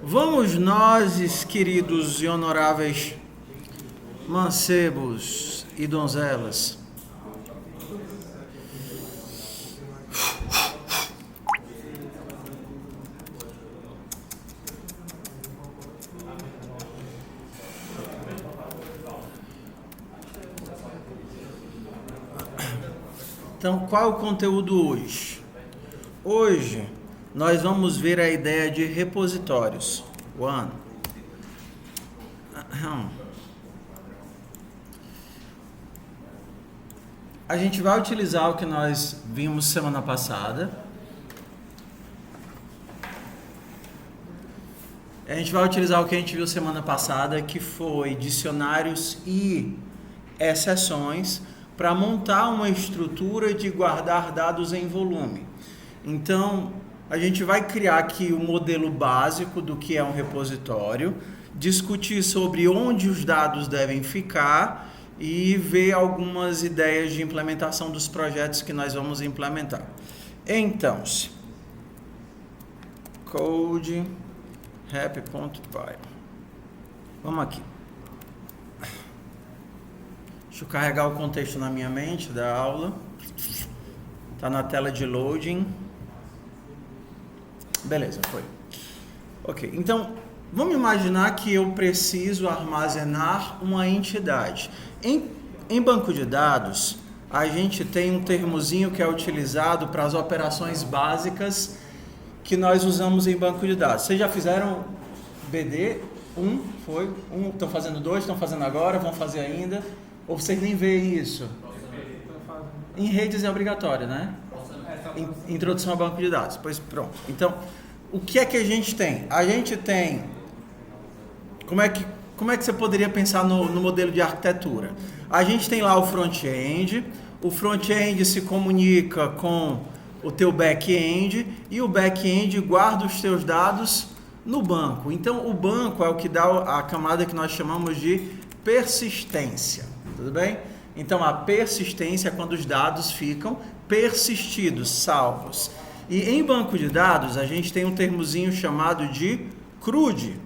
Vamos nós, queridos e honoráveis mancebos e donzelas, então, qual é o conteúdo hoje? Hoje, nós vamos ver a ideia de repositórios. A gente vai utilizar o que nós vimos semana passada. A gente vai utilizar o que a gente viu semana passada, que foi dicionários e exceções, para montar uma estrutura de guardar dados em volume. Então, a gente vai criar aqui o modelo básico do que é um repositório, discutir sobre onde os dados devem ficar e ver algumas ideias de implementação dos projetos que nós vamos implementar. Então, code happy.py. Vamos aqui. Deixa eu carregar o contexto na minha mente da aula. Está na tela de loading. Beleza, foi. Ok, então vamos imaginar que eu preciso armazenar uma entidade. Em banco de dados, a gente tem um termozinho que é utilizado para as operações básicas que nós usamos em banco de dados. Vocês já fizeram BD? Estão fazendo 2, estão fazendo agora, vão fazer ainda? Ou vocês nem veem isso? Em redes é obrigatório, né? Introdução a banco de dados. Pois pronto. Então, o que é que a gente tem? A gente tem... Como é que você poderia pensar no modelo de arquitetura? A gente tem lá o front-end. O front-end se comunica com o teu back-end e o back-end guarda os teus dados no banco. Então, o banco é o que dá a camada que nós chamamos de persistência. Tudo bem? Então, a persistência é quando os dados ficam persistidos, salvos. E em banco de dados, a gente tem um termozinho chamado de CRUD.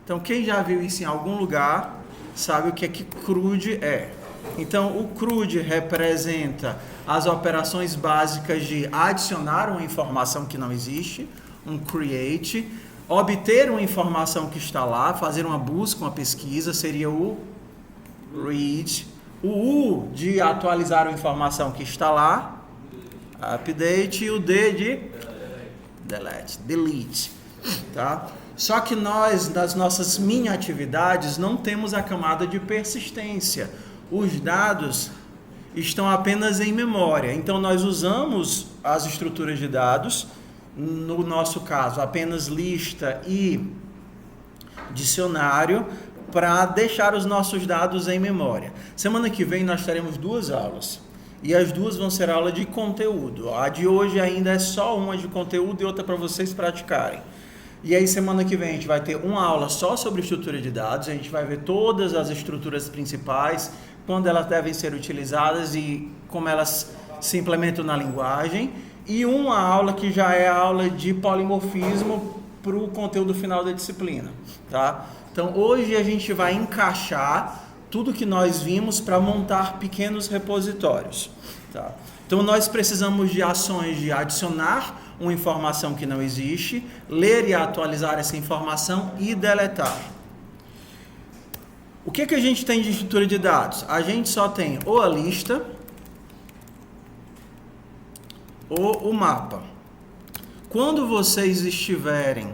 Então, quem já viu isso em algum lugar, sabe o que é que CRUD é. Então, o CRUD representa as operações básicas de adicionar uma informação que não existe, um create, obter uma informação que está lá, fazer uma busca, uma pesquisa, seria o read. O U de atualizar a informação que está lá, update, e o D de delete, tá? Só que nós, nas nossas mini atividades, não temos a camada de persistência. Os dados estão apenas em memória. Então, nós usamos as estruturas de dados, no nosso caso, apenas lista e dicionário, para deixar os nossos dados em memória. Semana que vem nós teremos 2 aulas. E as 2 vão ser aula de conteúdo. A de hoje ainda é só uma de conteúdo e outra para vocês praticarem. E aí semana que vem a gente vai ter uma aula só sobre estrutura de dados. A gente vai ver todas as estruturas principais, quando elas devem ser utilizadas e como elas se implementam na linguagem. E uma aula que já é a aula de polimorfismo para o conteúdo final da disciplina, tá? Então, hoje a gente vai encaixar tudo que nós vimos para montar pequenos repositórios, tá? Então, nós precisamos de ações de adicionar uma informação que não existe, ler e atualizar essa informação e deletar. O que a gente tem de estrutura de dados? A gente só tem ou a lista ou o mapa. Quando vocês estiverem,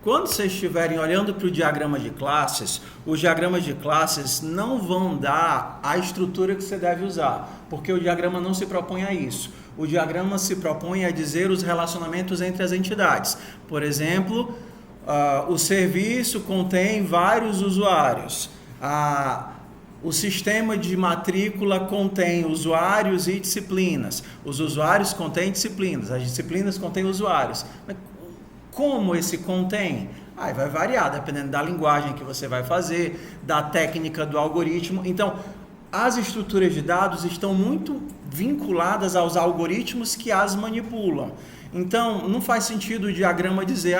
quando vocês estiverem olhando para o diagrama de classes, os diagramas de classes não vão dar a estrutura que você deve usar, porque o diagrama não se propõe a isso. O diagrama se propõe a dizer os relacionamentos entre as entidades. Por exemplo, o serviço contém vários usuários. O sistema de matrícula contém usuários e disciplinas. Os usuários contêm disciplinas. As disciplinas contêm usuários. Mas como esse contém? Vai variar, dependendo da linguagem que você vai fazer, da técnica do algoritmo. Então, as estruturas de dados estão muito vinculadas aos algoritmos que as manipulam. Então, não faz sentido o diagrama dizer,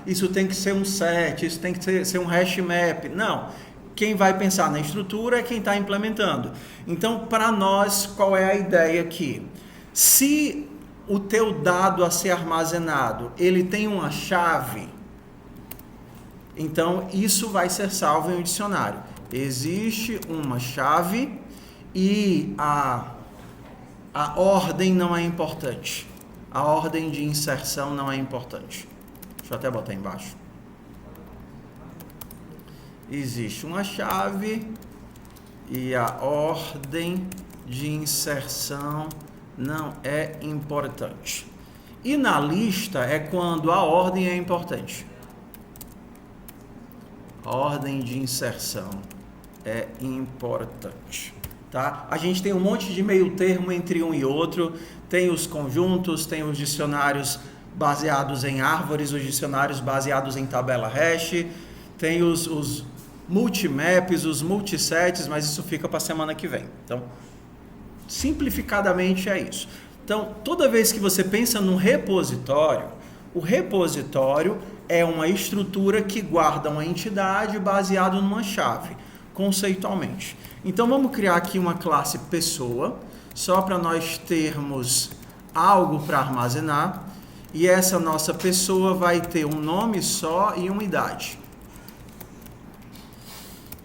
isso tem que ser um set, isso tem que ser um hash map. Não. Quem vai pensar na estrutura é quem está implementando. Então, para nós, qual é a ideia aqui? Se o teu dado a ser armazenado, ele tem uma chave, então isso vai ser salvo em um dicionário. Existe uma chave e a ordem não é importante. A ordem de inserção não é importante. Deixa eu até botar embaixo. Existe uma chave e a ordem de inserção não é importante. E na lista é quando a ordem é importante. A ordem de inserção é importante. Tá? A gente tem um monte de meio termo entre um e outro. Tem os conjuntos, tem os dicionários baseados em árvores, os dicionários baseados em tabela hash, tem os multimaps, os multisets, mas isso fica para a semana que vem. Então, simplificadamente é isso. Então, toda vez que você pensa num repositório, o repositório é uma estrutura que guarda uma entidade baseada numa chave, conceitualmente. Então, vamos criar aqui uma classe pessoa, só para nós termos algo para armazenar, e essa nossa pessoa vai ter um nome só e uma idade.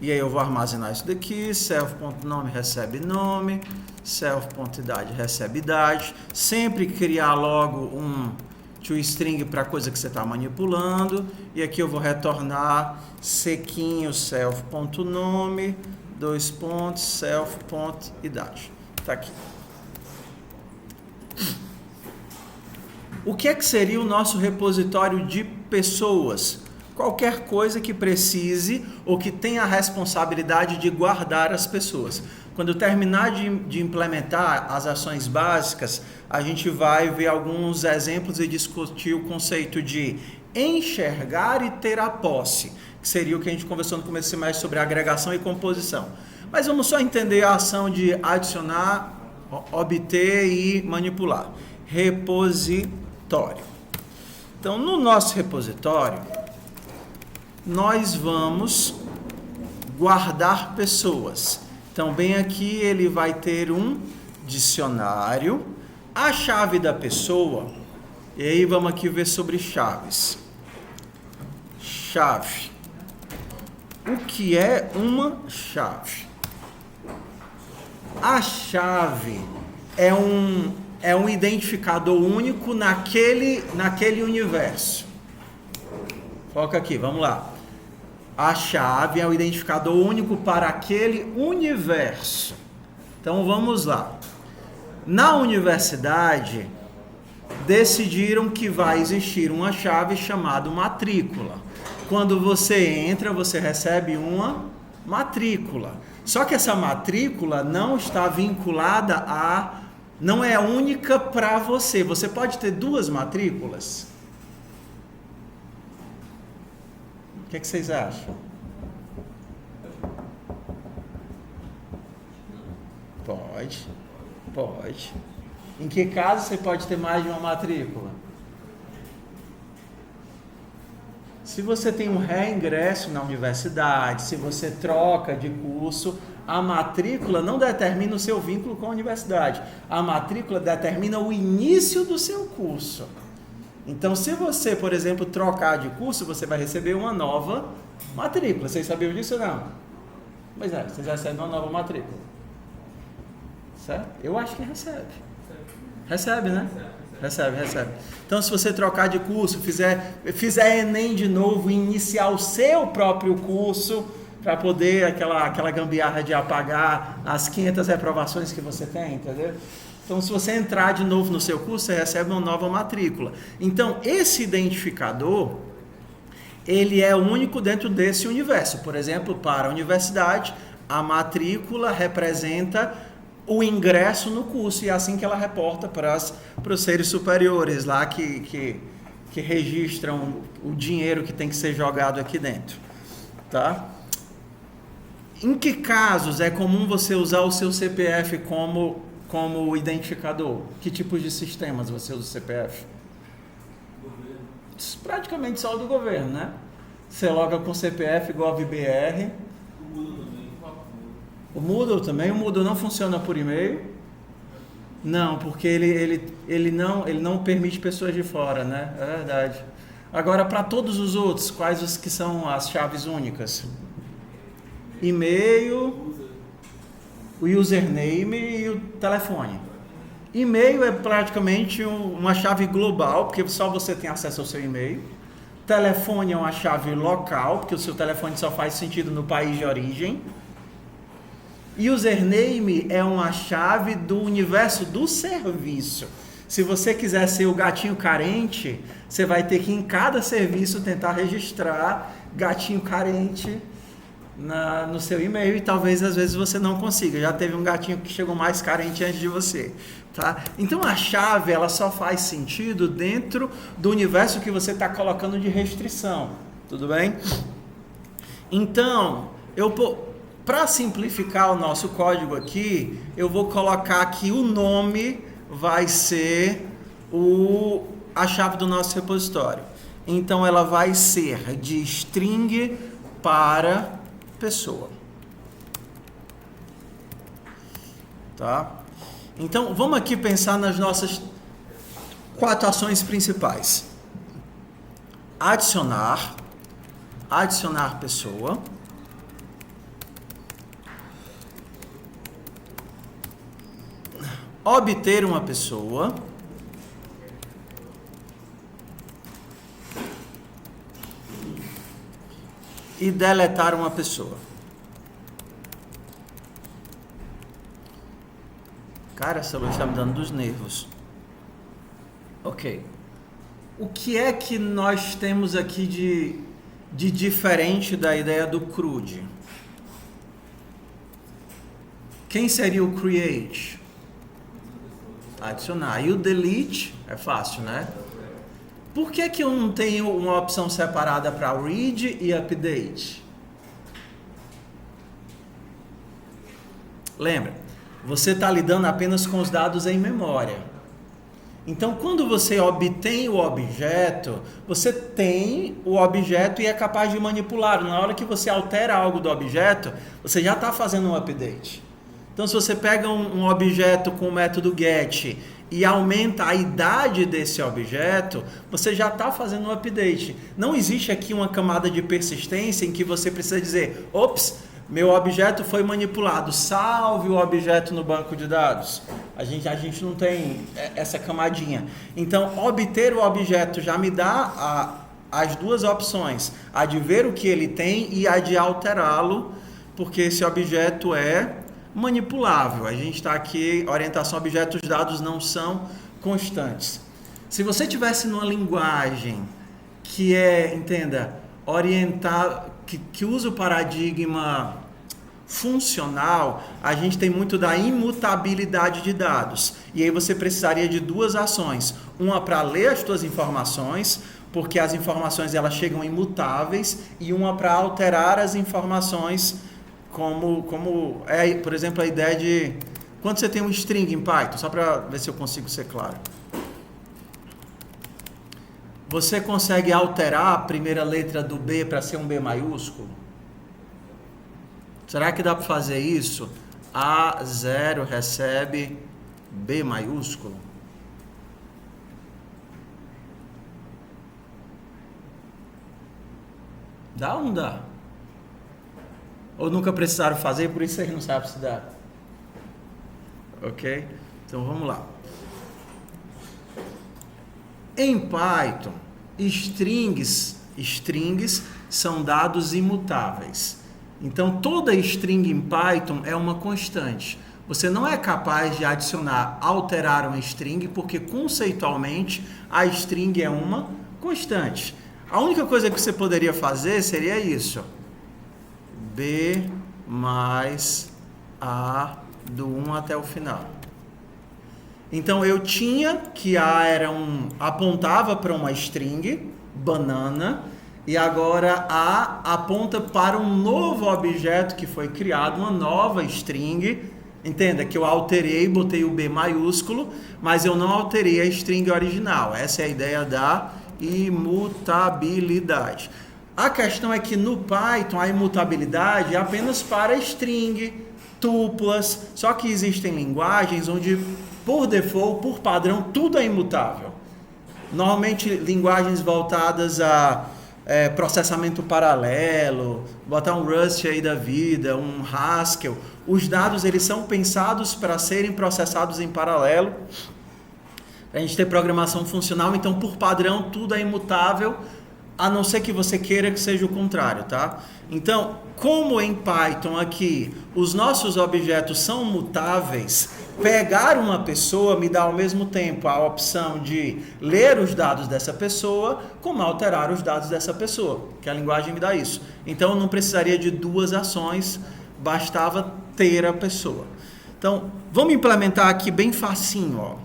E aí eu vou armazenar isso daqui, self.nome recebe nome, self.idade recebe idade. Sempre criar logo um toString para a coisa que você está manipulando. E aqui eu vou retornar sequinho self.nome, self.idade. Está aqui. O que é que seria o nosso repositório de pessoas? Qualquer coisa que precise ou que tenha a responsabilidade de guardar as pessoas. Quando eu terminar de implementar as ações básicas, a gente vai ver alguns exemplos e discutir o conceito de enxergar e ter a posse, que seria o que a gente conversou no começo do semestre sobre agregação e composição. Mas vamos só entender a ação de adicionar, obter e manipular. Repositório. Então, no nosso repositório, nós vamos guardar pessoas. Então, bem aqui ele vai ter um dicionário, a chave da pessoa, e aí vamos aqui ver sobre chaves. Chave. O que é uma chave? A chave é um identificador único naquele universo. Foca aqui, vamos lá. A chave é o identificador único para aquele universo. Então vamos lá. Na universidade, decidiram que vai existir uma chave chamada matrícula. Quando você entra, você recebe uma matrícula. Só que essa matrícula não está vinculada não é única para você. Você pode ter duas matrículas. O que vocês acham? Pode. Em que caso você pode ter mais de uma matrícula? Se você tem um reingresso na universidade, se você troca de curso, a matrícula não determina o seu vínculo com a universidade. A matrícula determina o início do seu curso. Então, se você, por exemplo, trocar de curso, você vai receber uma nova matrícula. Vocês sabiam disso ou não? Pois é, vocês recebem uma nova matrícula. Certo? Eu acho que recebe. Recebe, né? Recebe. Então, se você trocar de curso, fizer Enem de novo, iniciar o seu próprio curso, para poder aquela gambiarra de apagar as 500 reprovações que você tem, entendeu? Então, se você entrar de novo no seu curso, você recebe uma nova matrícula. Então, esse identificador, ele é único dentro desse universo. Por exemplo, para a universidade, a matrícula representa o ingresso no curso, e é assim que ela reporta para os seres superiores lá que registram o dinheiro que tem que ser jogado aqui dentro. Tá? Em que casos é comum você usar o seu CPF como identificador? Que tipos de sistemas você usa o CPF? Praticamente só o do governo, né? Você loga com CPF, GovBR. O Moodle também. O Moodle não funciona por e-mail. Não, porque ele não permite pessoas de fora, né? É verdade. Agora, para todos os outros, quais os que são as chaves únicas? E-mail, o username e o telefone. E-mail é praticamente uma chave global, porque só você tem acesso ao seu e-mail. Telefone é uma chave local, porque o seu telefone só faz sentido no país de origem. Username é uma chave do universo do serviço. Se você quiser ser o gatinho carente, você vai ter que em cada serviço tentar registrar gatinho carente no seu e-mail, e talvez às vezes você não consiga. Já teve um gatinho que chegou mais carente antes de você, tá? Então a chave, ela só faz sentido dentro do universo que você está colocando de restrição, tudo bem? Então, para simplificar o nosso código aqui, eu vou colocar que o nome vai ser a chave do nosso repositório. Então ela vai ser de string para pessoa. Tá? Então vamos aqui pensar nas nossas 4 ações principais. Adicionar pessoa. Obter uma pessoa. E deletar uma pessoa. Cara, essa luz está me dando dos nervos. Ok. O que é que nós temos aqui de diferente da ideia do CRUD? Quem seria o create? Adicionar. E o delete é fácil, né? Por que eu não tenho uma opção separada para read e update? Lembra, você está lidando apenas com os dados em memória. Então, quando você obtém o objeto, você tem o objeto e é capaz de manipulá-lo. Na hora que você altera algo do objeto, você já está fazendo um update. Então, se você pega um objeto com o método get e aumenta a idade desse objeto, você já está fazendo um update. Não existe aqui uma camada de persistência em que você precisa dizer, ops, meu objeto foi manipulado, salve o objeto no banco de dados. A gente não tem essa camadinha. Então, obter o objeto já me dá as duas opções, a de ver o que ele tem e a de alterá-lo, porque esse objeto é manipulável. A gente está aqui, orientação a objetos dados não são constantes. Se você tivesse numa linguagem que entenda, orientar, que usa o paradigma funcional, a gente tem muito da imutabilidade de dados. E aí você precisaria de 2 ações. Uma para ler as suas informações, porque as informações elas chegam imutáveis, e uma para alterar as informações, como é, por exemplo, a ideia de quando você tem um string em Python, só para ver se eu consigo ser claro. Você consegue alterar a primeira letra do B para ser um B maiúsculo? Será que dá para fazer isso? A0 recebe B maiúsculo? Dá ou não dá? Ou nunca precisaram fazer, por isso vocês não sabem se dá? Ok? Então vamos lá. Em Python, strings são dados imutáveis. Então toda string em Python é uma constante. Você não é capaz de alterar uma string, porque conceitualmente a string é uma constante. A única coisa que você poderia fazer seria isso. B mais A do 1 até o final. Então eu tinha que A apontava para uma string, banana, e agora A aponta para um novo objeto que foi criado, uma nova string. Entenda que eu alterei, botei o B maiúsculo, mas eu não alterei a string original. Essa é a ideia da imutabilidade. A questão é que no Python a imutabilidade é apenas para string, tuplas, só que existem linguagens onde por default, por padrão, tudo é imutável. Normalmente linguagens voltadas a processamento paralelo, botar um Rust aí da vida, um Haskell, os dados eles são pensados para serem processados em paralelo, a gente ter programação funcional, então por padrão tudo é imutável, a não ser que você queira que seja o contrário, tá? Então, como em Python aqui os nossos objetos são mutáveis, pegar uma pessoa me dá ao mesmo tempo a opção de ler os dados dessa pessoa, como alterar os dados dessa pessoa, que a linguagem me dá isso. Então, eu não precisaria de duas ações, bastava ter a pessoa. Então, vamos implementar aqui bem facinho, ó.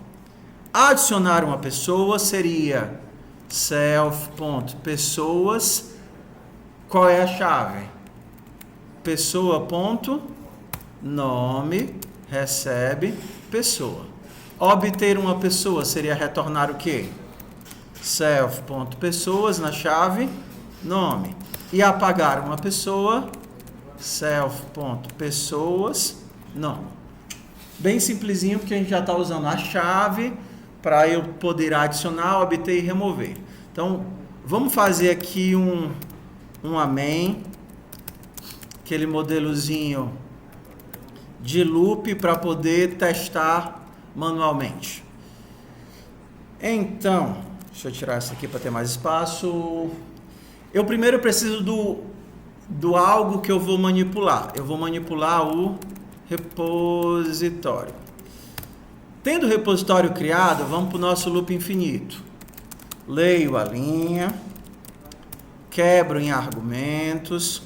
Adicionar uma pessoa seria self.pessoas, qual é a chave? Pessoa.nome recebe pessoa. Obter uma pessoa seria retornar o quê? Self.pessoas na chave nome. E apagar uma pessoa, self.pessoas nome. Bem simplesinho, porque a gente já está usando a chave para eu poder adicionar, obter e remover. Então, vamos fazer aqui um main, aquele modelozinho de loop para poder testar manualmente. Então, deixa eu tirar essa aqui para ter mais espaço. Eu primeiro preciso do algo que eu vou manipular. Eu vou manipular o repositório. Tendo o repositório criado, vamos para o nosso loop infinito. Leio a linha, quebro em argumentos.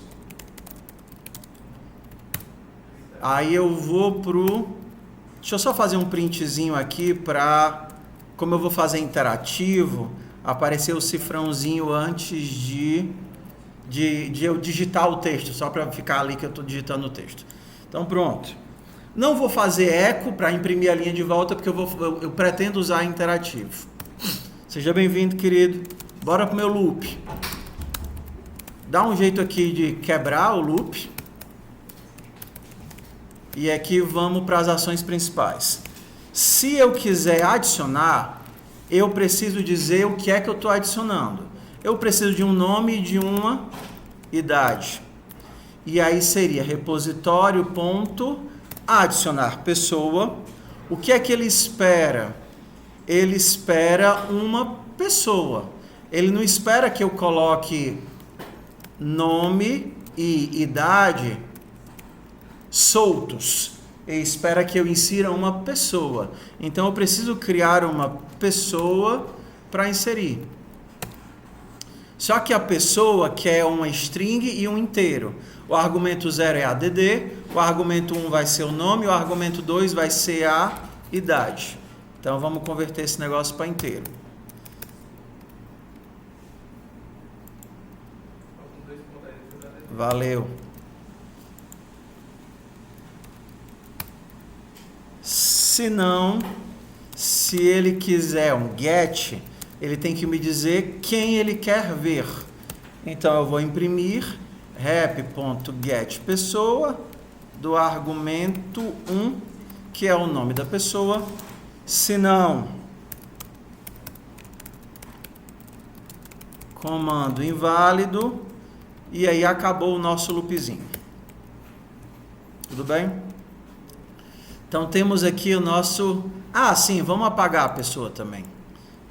Aí eu vou pro... Deixa eu só fazer um printzinho aqui para... Como eu vou fazer interativo, aparecer o cifrãozinho antes de eu digitar o texto, só para ficar ali que eu estou digitando o texto. Então pronto. Não vou fazer eco para imprimir a linha de volta, porque eu pretendo usar interativo. Seja bem-vindo, querido. Bora pro meu loop. Dá um jeito aqui de quebrar o loop. E aqui vamos para as ações principais. Se eu quiser adicionar, eu preciso dizer o que é que eu estou adicionando. Eu preciso de um nome e de uma idade. E aí seria repositório.adicionar pessoa. O que é que ele espera? Ele espera uma pessoa. Ele não espera que eu coloque nome e idade soltos. Ele espera que eu insira uma pessoa. Então eu preciso criar uma pessoa para inserir. Só que a pessoa quer uma string e um inteiro. O argumento 0 é ADD, o argumento 1 vai ser o nome, o argumento 2 vai ser a idade. Então vamos converter esse negócio para inteiro. Valeu. Se não, se ele quiser um get, ele tem que me dizer quem ele quer ver. Então eu vou imprimir rep.getPessoa do argumento 1, que é o nome da pessoa. Se não, comando inválido, e aí acabou o nosso loopzinho. Tudo bem? Então temos aqui o nosso... Ah, sim, vamos apagar a pessoa também.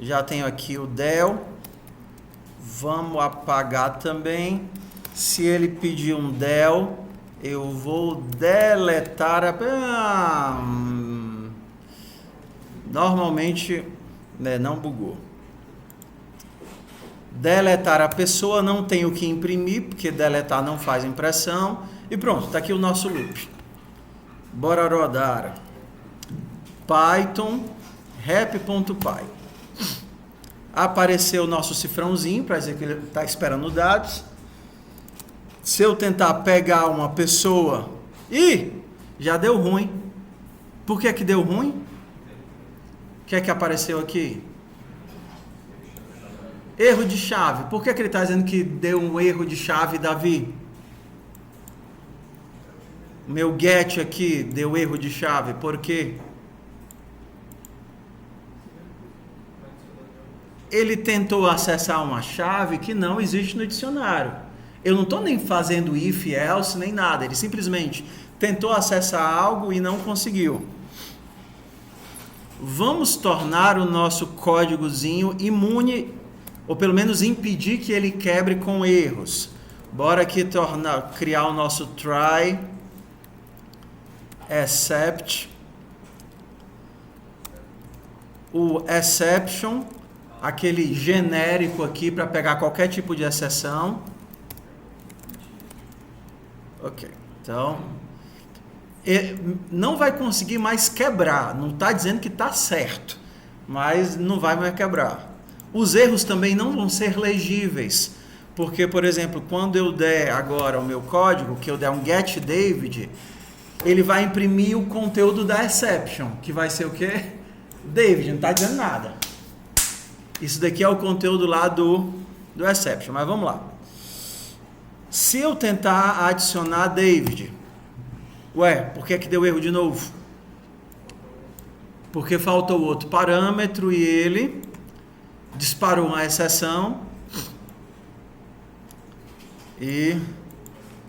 Já tenho aqui o del. Vamos apagar também. Se ele pedir um del, eu vou deletar a... Normalmente, né, não bugou. Deletar a pessoa, não tenho que imprimir, porque deletar não faz impressão. E pronto, está aqui o nosso loop. Bora rodar. Python rep.py. Apareceu o nosso cifrãozinho para dizer que ele está esperando dados. Se eu tentar pegar uma pessoa... Ih, já deu ruim. Por que deu ruim? O que é que apareceu aqui? Erro de chave. Por que ele está dizendo que deu um erro de chave, Davi? Meu get aqui deu erro de chave. Por quê? Ele tentou acessar uma chave que não existe no dicionário. Eu não estou nem fazendo if, else, nem nada. Ele simplesmente tentou acessar algo e não conseguiu. Vamos tornar o nosso códigozinho imune, ou pelo menos impedir que ele quebre com erros. Bora aqui criar o nosso try except. O exception, aquele genérico aqui para pegar qualquer tipo de exceção. Ok, então não vai conseguir mais quebrar. Não está dizendo que está certo, mas não vai mais quebrar. Os erros também não vão ser legíveis, porque, por exemplo, quando eu der agora o meu código, que eu der um get David, ele vai imprimir o conteúdo da exception, que vai ser o quê? David, não está dizendo nada. Isso daqui é o conteúdo lá do exception, mas vamos lá. Se eu tentar adicionar David, por que deu erro de novo? Porque faltou outro parâmetro e ele disparou uma exceção. E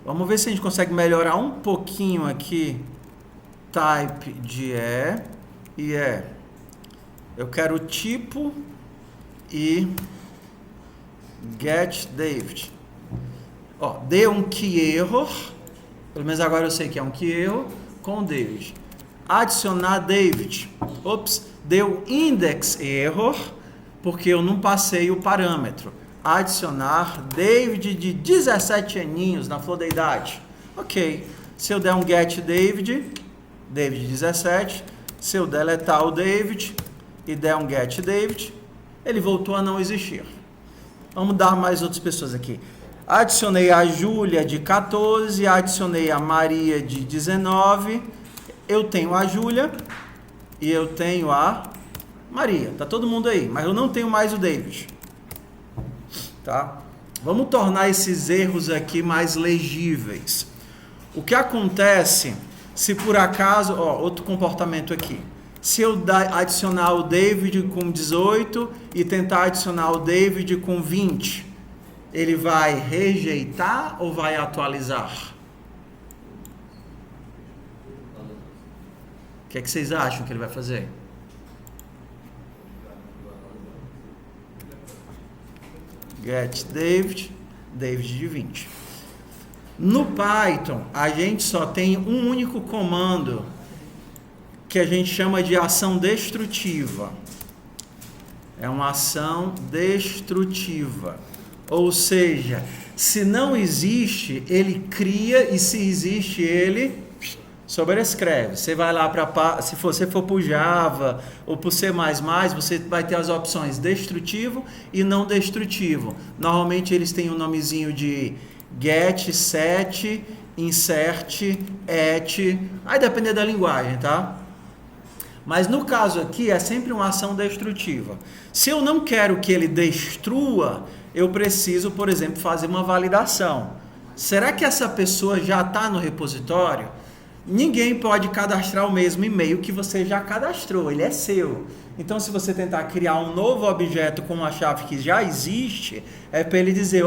vamos ver se a gente consegue melhorar um pouquinho aqui. Type de eu quero o tipo e get David. Deu um key error, pelo menos agora eu sei que é um key error, com David. Adicionar David. Deu index error, porque eu não passei o parâmetro. Adicionar David de 17 aninhos na flor da idade. Ok. Se eu der um get David 17, se eu deletar o David e der um get David, ele voltou a não existir. Vamos dar mais outras pessoas aqui. Adicionei a Júlia de 14, adicionei a Maria de 19. Eu tenho a Júlia e eu tenho a Maria. Tá todo mundo aí, mas eu não tenho mais o David. Tá? Vamos tornar esses erros aqui mais legíveis. O que acontece se por acaso, outro comportamento aqui. Se eu adicionar o David com 18 e tentar adicionar o David com 20, ele vai rejeitar ou vai atualizar? O que vocês acham que ele vai fazer? Get David de 20. No Python, a gente só tem um único comando que a gente chama de ação destrutiva. É uma ação destrutiva. Ou seja, se não existe, ele cria, e se existe, ele sobrescreve. Você vai lá para, se você for para o Java ou para o C++, você vai ter as opções destrutivo e não destrutivo. Normalmente eles têm um nomezinho de get, set, insert, et, aí depende da linguagem, tá? Mas no caso aqui é sempre uma ação destrutiva. Se eu não quero que ele destrua, eu preciso, por exemplo, fazer uma validação. Será que essa pessoa já está no repositório? Ninguém pode cadastrar o mesmo e-mail que você já cadastrou, ele é seu. Então, se você tentar criar um novo objeto com uma chave que já existe, é para ele dizer,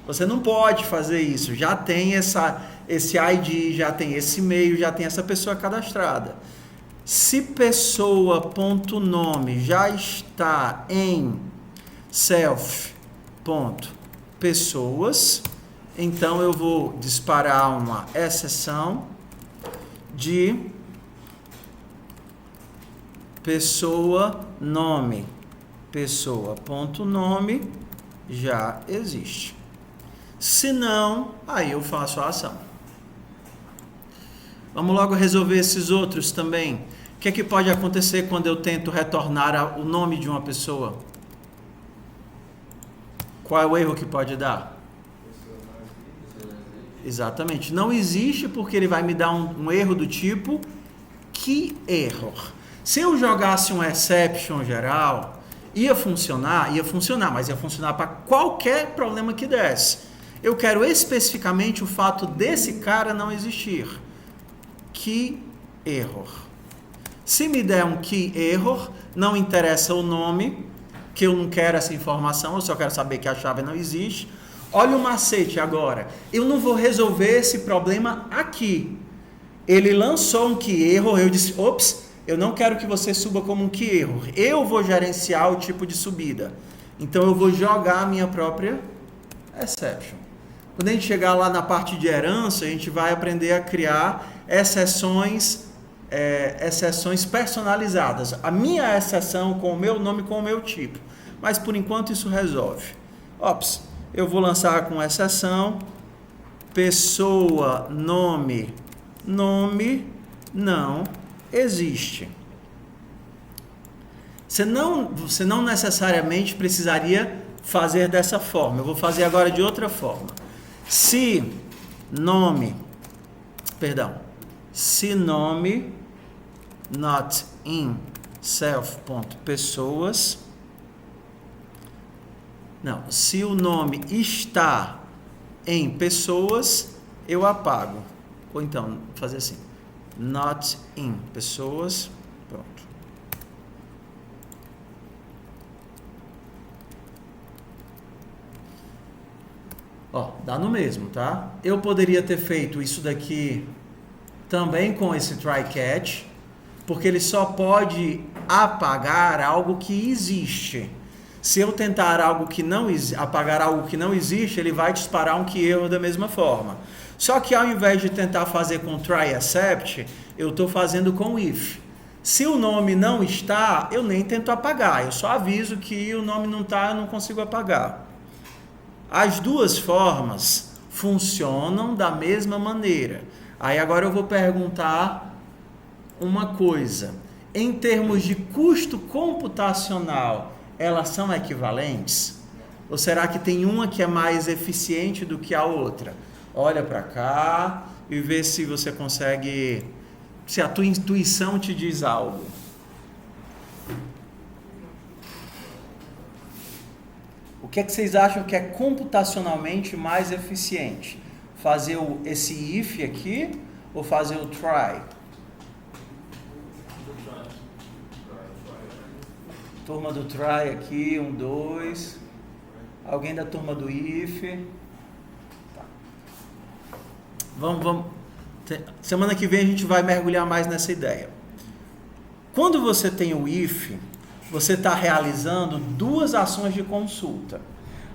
você não pode fazer isso, já tem esse ID, já tem esse e-mail, já tem essa pessoa cadastrada. Se pessoa.nome já está em self.pessoas, então eu vou disparar uma exceção de pessoa nome. Pessoa.nome já existe. Se não, aí eu faço a ação. Vamos logo resolver esses outros também. O que é que pode acontecer quando eu tento retornar o nome de uma pessoa? Qual é o erro que pode dar? Exatamente. Não existe porque ele vai me dar um erro do tipo key error. Se eu jogasse um exception geral, Ia funcionar, mas ia funcionar para qualquer problema que desse. Eu quero especificamente o fato desse cara não existir. Key error. Se me der um key error, não interessa o nome, que eu não quero essa informação, eu só quero saber que a chave não existe. Olha o macete agora. Eu não vou resolver esse problema aqui. Ele lançou um key error, eu disse, ops, eu não quero que você suba como um key error. Eu vou gerenciar o tipo de subida. Então eu vou jogar a minha própria exception. Quando a gente chegar lá na parte de herança, a gente vai aprender a criar exceções personalizadas. A minha exceção com o meu nome, com o meu tipo. Mas por enquanto isso resolve. Ops, eu vou lançar com exceção, pessoa, nome não existe. Você não necessariamente precisaria fazer dessa forma. Eu vou fazer agora de outra forma. Se nome not in self.pessoas. Não, se o nome está em pessoas, eu apago. Ou então, fazer assim, not in pessoas, pronto. Ó, dá no mesmo, tá? Eu poderia ter feito isso daqui também com esse try catch, porque ele só pode apagar algo que existe. Se eu tentar apagar algo que não existe, ele vai disparar um key error da mesma forma. Só que ao invés de tentar fazer com try except, eu estou fazendo com if. Se o nome não está, eu nem tento apagar. Eu só aviso que o nome não está, eu não consigo apagar. As duas formas funcionam da mesma maneira. Aí agora eu vou perguntar uma coisa. Em termos de custo computacional, elas são equivalentes? Ou será que tem uma que é mais eficiente do que a outra? Olha para cá e vê se você consegue, se a tua intuição te diz algo. O que é que vocês acham que é computacionalmente mais eficiente? Fazer esse if aqui ou fazer o try? Turma do try aqui, 1, 2. Alguém da turma do if? Tá. Vamos. Semana que vem a gente vai mergulhar mais nessa ideia. Quando você tem o if, você está realizando duas ações de consulta.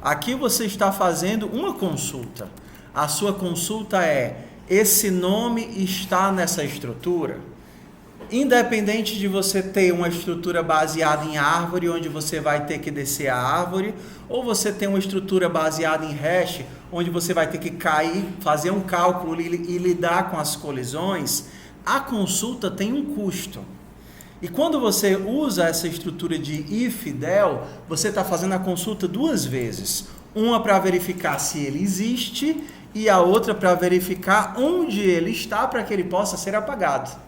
Aqui você está fazendo uma consulta. A sua consulta é: esse nome está nessa estrutura? Independente de você ter uma estrutura baseada em árvore, onde você vai ter que descer a árvore, ou você tem uma estrutura baseada em hash, onde você vai ter que cair, fazer um cálculo e lidar com as colisões, a consulta tem um custo. E quando você usa essa estrutura de if-del, você está fazendo a consulta duas vezes. Uma para verificar se ele existe e a outra para verificar onde ele está para que ele possa ser apagado.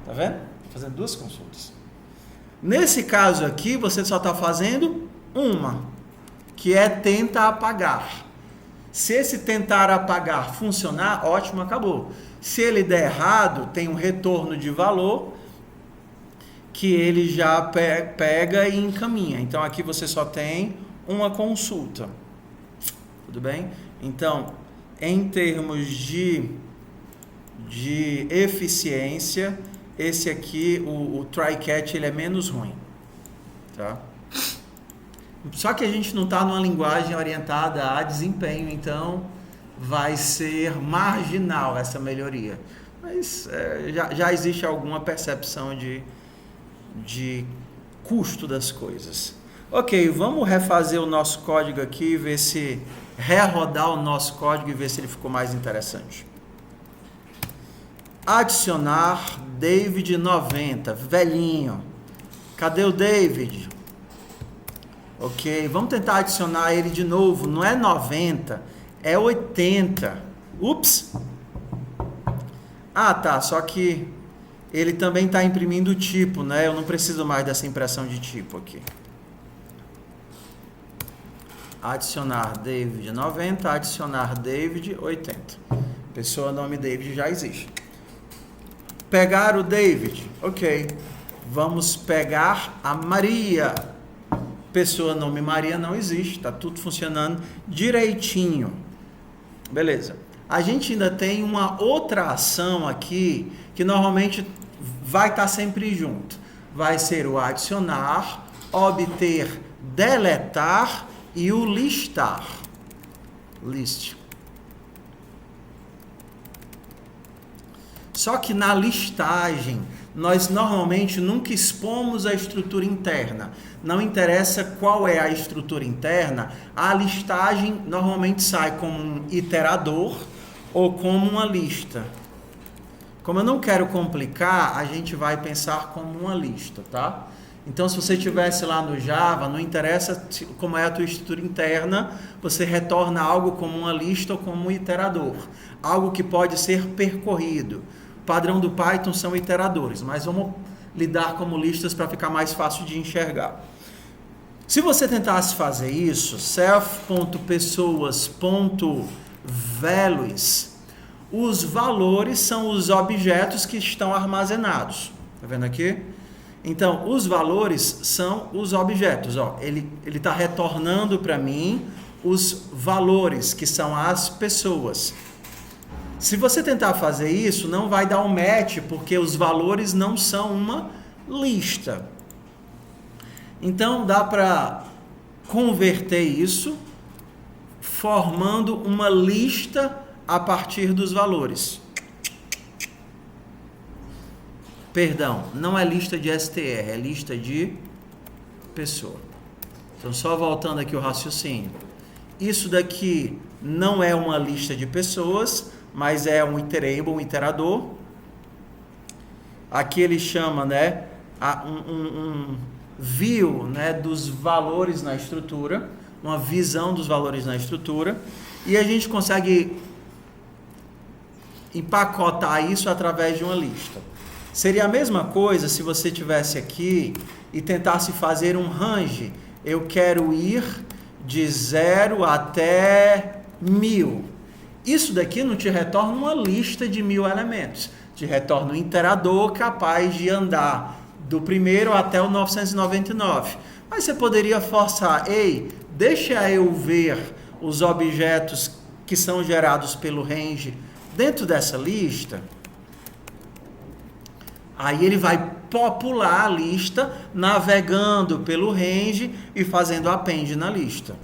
Tá vendo? Fazendo duas consultas. Nesse caso aqui, você só está fazendo uma, que é tenta apagar. Se esse tentar apagar funcionar, ótimo, acabou. Se ele der errado, tem um retorno de valor que ele já pega e encaminha. Então aqui você só tem uma consulta. Tudo bem? Então, em termos de eficiência, esse aqui, o try catch, ele é menos ruim, tá? Só que a gente não está numa linguagem orientada a desempenho, então vai ser marginal essa melhoria. Mas já existe alguma percepção de custo das coisas. Ok, vamos refazer o nosso código aqui, rerodar o nosso código e ver se ele ficou mais interessante. Adicionar David 90, velhinho. Cadê o David? Ok, vamos tentar adicionar ele de novo. Não é 90, é 80. Ups! Ah, tá, só que ele também está imprimindo o tipo, né? Eu não preciso mais dessa impressão de tipo aqui. adicionar David 90, adicionar David 80. Pessoa, nome David já existe. Pegar o David, ok. Vamos pegar a Maria. Pessoa, nome Maria não existe, está tudo funcionando direitinho. Beleza. A gente ainda tem uma outra ação aqui, que normalmente vai estar sempre junto. Vai ser o adicionar, obter, deletar e o listar. List. Só que na listagem, nós normalmente nunca expomos a estrutura interna. Não interessa qual é a estrutura interna, a listagem normalmente sai como um iterador ou como uma lista. Como eu não quero complicar, a gente vai pensar como uma lista, tá? Então, se você estivesse lá no Java, não interessa como é a tua estrutura interna, você retorna algo como uma lista ou como um iterador. Algo que pode ser percorrido. O padrão do Python são iteradores, mas vamos lidar como listas para ficar mais fácil de enxergar. Se você tentasse fazer isso, self.pessoas.values, os valores são os objetos que estão armazenados. Tá vendo aqui? Então, os valores são os objetos. Ó, ele está retornando para mim os valores, que são as pessoas. Se você tentar fazer isso, não vai dar um match, porque os valores não são uma lista. Então, dá para converter isso formando uma lista a partir dos valores. Perdão, não é lista de str, é lista de pessoa. Então, só voltando aqui o raciocínio. Isso daqui não é uma lista de pessoas, mas é um iterable, um iterador. Aqui ele chama, né, um view, né, dos valores na estrutura, uma visão dos valores na estrutura, e a gente consegue empacotar isso através de uma lista. Seria a mesma coisa se você tivesse aqui e tentasse fazer um range. Eu quero ir de 0 até 1000. Isso daqui não te retorna uma lista de 1000 elementos. Te retorna um iterador capaz de andar do primeiro até o 999. Mas você poderia forçar, ei, deixa eu ver os objetos que são gerados pelo range dentro dessa lista. Aí ele vai popular a lista, navegando pelo range e fazendo append na lista.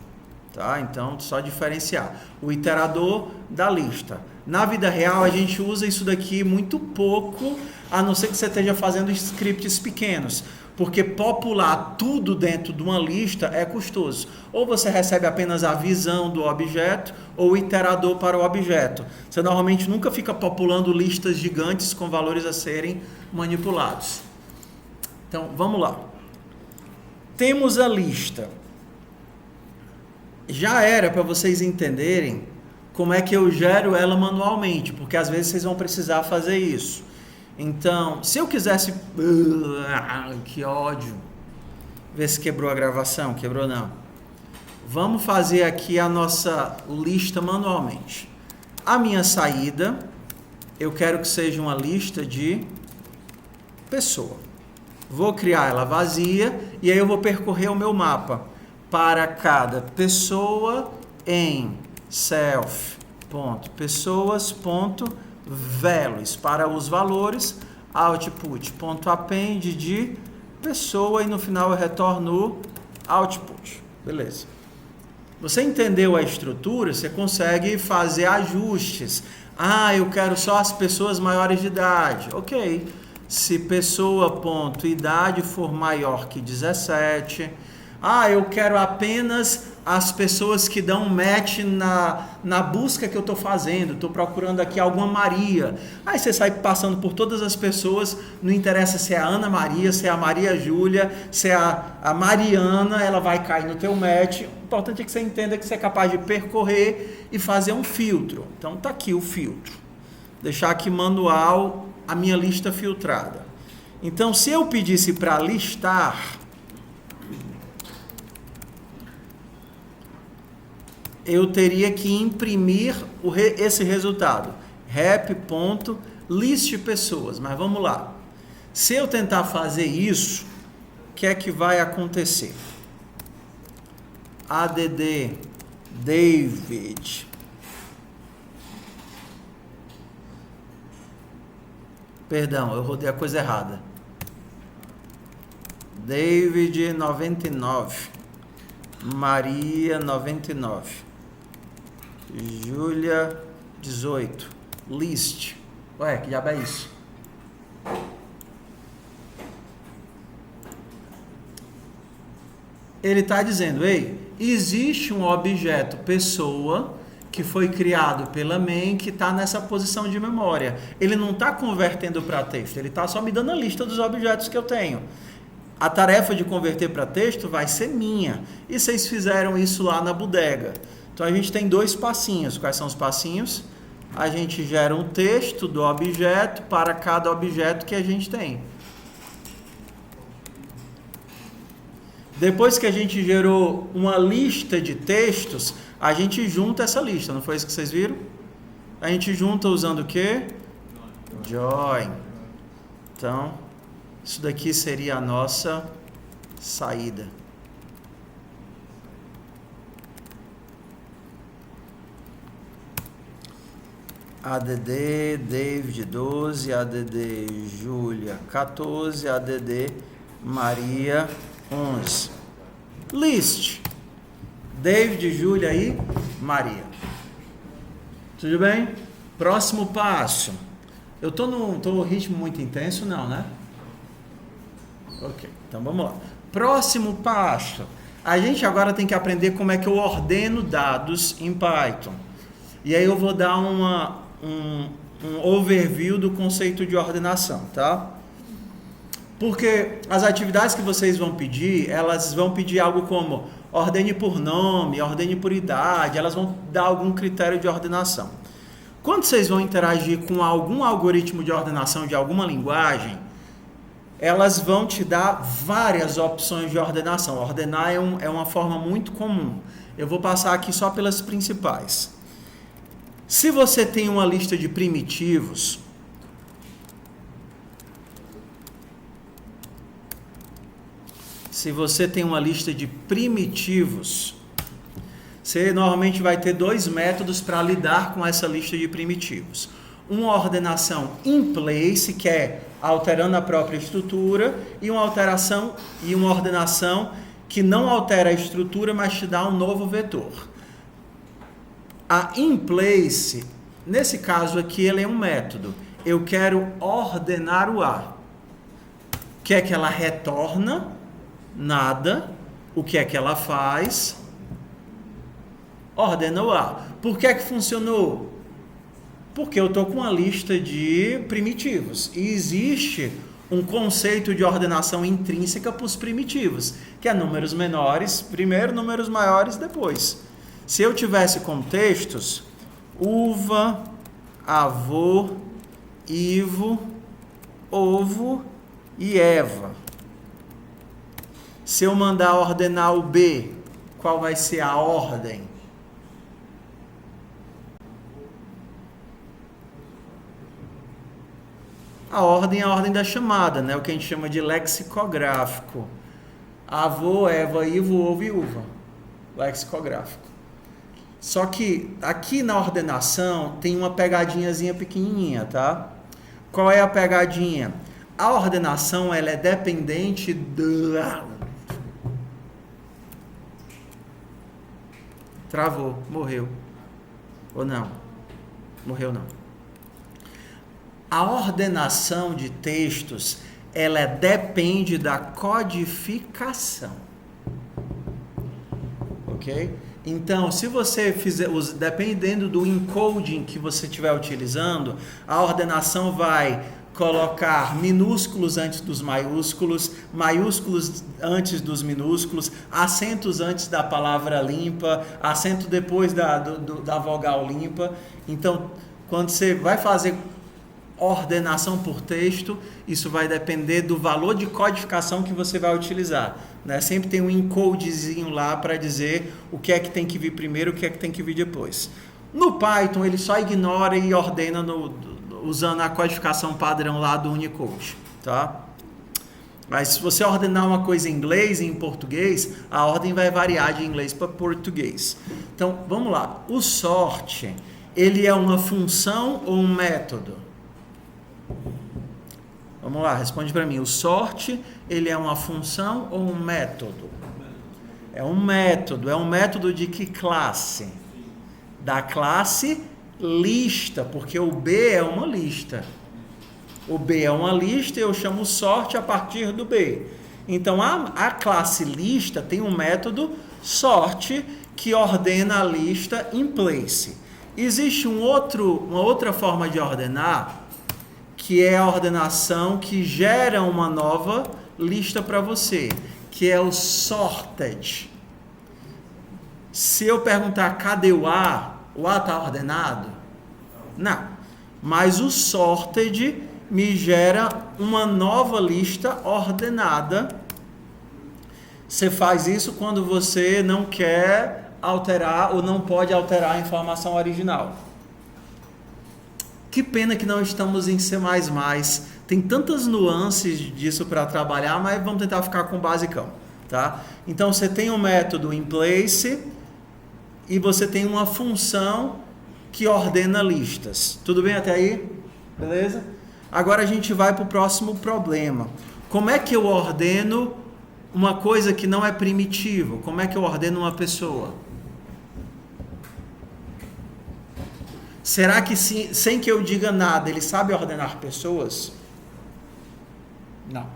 Tá? Então, só diferenciar o iterador da lista. Na vida real, a gente usa isso daqui muito pouco, a não ser que você esteja fazendo scripts pequenos. Porque popular tudo dentro de uma lista é custoso. Ou você recebe apenas a visão do objeto, ou o iterador para o objeto. Você normalmente nunca fica populando listas gigantes com valores a serem manipulados. Então, vamos lá. Temos a lista. Já era para vocês entenderem como é que eu gero ela manualmente, porque às vezes vocês vão precisar fazer isso. Então, se eu quisesse... que ódio. Ver se quebrou a gravação. Quebrou não. Vamos fazer aqui a nossa lista manualmente. A minha saída, eu quero que seja uma lista de pessoa. Vou criar ela vazia e aí eu vou percorrer o meu mapa para cada pessoa em self.pessoas.values para os valores, output.append de pessoa e no final eu retorno o output. Beleza. Você entendeu a estrutura, você consegue fazer ajustes. Eu quero só as pessoas maiores de idade. Ok. Se pessoa.idade for maior que 17. Eu quero apenas as pessoas que dão match na busca que eu estou fazendo. Estou procurando aqui alguma Maria. Aí você sai passando por todas as pessoas. Não interessa se é a Ana Maria, se é a Maria Júlia, se é a Mariana. Ela vai cair no teu match. O importante é que você entenda que você é capaz de percorrer e fazer um filtro. Então está aqui o filtro. Deixar aqui manual a minha lista filtrada. Então se eu pedisse para listar... eu teria que imprimir esse resultado. rep.list pessoas. Mas vamos lá. Se eu tentar fazer isso, o que é que vai acontecer? add David. Perdão, eu rodei a coisa errada. David 99. Maria 99. Júlia 18. List. Ué, que diabo é isso? Ele está dizendo, ei, existe um objeto pessoa que foi criado pela main que está nessa posição de memória. Ele não está convertendo para texto, ele está só me dando a lista dos objetos que eu tenho. A tarefa de converter para texto vai ser minha. E vocês fizeram isso lá na bodega. Então a gente tem 2 passinhos. Quais são os passinhos? A gente gera um texto do objeto para cada objeto que a gente tem. Depois que a gente gerou uma lista de textos, a gente junta essa lista. Não foi isso que vocês viram? A gente junta usando o quê? Join. Então, isso daqui seria a nossa saída. add David 12, add Júlia 14, add Maria 11. List. David, Júlia e Maria. Tudo bem? Próximo passo. Eu tô num ritmo muito intenso, não, né? Ok, então vamos lá. Próximo passo. A gente agora tem que aprender como é que eu ordeno dados em Python. E aí eu vou dar um overview do conceito de ordenação, tá? Porque as atividades que vocês vão pedir, elas vão pedir algo como ordene por nome, ordene por idade, elas vão dar algum critério de ordenação. Quando vocês vão interagir com algum algoritmo de ordenação de alguma linguagem, elas vão te dar várias opções de ordenação. Ordenar é uma forma muito comum. Eu vou passar aqui só pelas principais. Se você tem uma lista de primitivos, você normalmente vai ter 2 métodos para lidar com essa lista de primitivos. Uma ordenação in place, que é alterando a própria estrutura, e uma ordenação que não altera a estrutura, mas te dá um novo vetor. A in place, nesse caso aqui, ele é um método. Eu quero ordenar o A. O que é que ela retorna? Nada. O que é que ela faz? Ordena o A. Por que é que funcionou? Porque eu estou com uma lista de primitivos. E existe um conceito de ordenação intrínseca para os primitivos, que é números menores, primeiro, números maiores, depois. Se eu tivesse contextos, uva, avô, Ivo, ovo e Eva. Se eu mandar ordenar o B, qual vai ser a ordem? A ordem é a ordem da chamada, né? O que a gente chama de lexicográfico. Avô, Eva, Ivo, ovo e uva. Lexicográfico. Só que aqui na ordenação tem uma pegadinhazinha pequenininha, tá? Qual é a pegadinha? A ordenação ela é dependente do... Travou, morreu. Ou não? Morreu não. A ordenação de textos, ela depende da codificação. Ok? Então, se você fizer, dependendo do encoding que você estiver utilizando, a ordenação vai colocar minúsculos antes dos maiúsculos, maiúsculos antes dos minúsculos, acentos antes da palavra limpa, acento depois da vogal limpa. Então, quando você vai fazer ordenação por texto, isso vai depender do valor de codificação que você vai utilizar, né? Sempre tem um encodezinho lá para dizer o que é que tem que vir primeiro, o que é que tem que vir depois. No Python, ele só ignora e ordena usando a codificação padrão lá do Unicode, tá? Mas se você ordenar uma coisa em inglês e em português, a ordem vai variar de inglês para português. Então, vamos lá. O sort, ele é uma função ou um método? Vamos lá, responde para mim. O sort, ele é uma função ou um método? É um método. É um método de que classe? Da classe lista, porque o B é uma lista. O B é uma lista e eu chamo o sort a partir do B. Então, a classe lista tem um método sort que ordena a lista in place. Existe uma outra forma de ordenar, que é a ordenação que gera uma nova lista para você, que é o sorted. Se eu perguntar cadê o A está ordenado? Não. Mas o sorted me gera uma nova lista ordenada. Você faz isso quando você não quer alterar ou não pode alterar a informação original. Que pena que não estamos em C++. Tem tantas nuances disso para trabalhar, mas vamos tentar ficar com o basicão, tá? Então, você tem um método in place e você tem uma função que ordena listas. Tudo bem até aí? Beleza? Agora a gente vai para o próximo problema. Como é que eu ordeno uma coisa que não é primitiva? Como é que eu ordeno uma pessoa? Será que sem que eu diga nada, ele sabe ordenar pessoas? Não.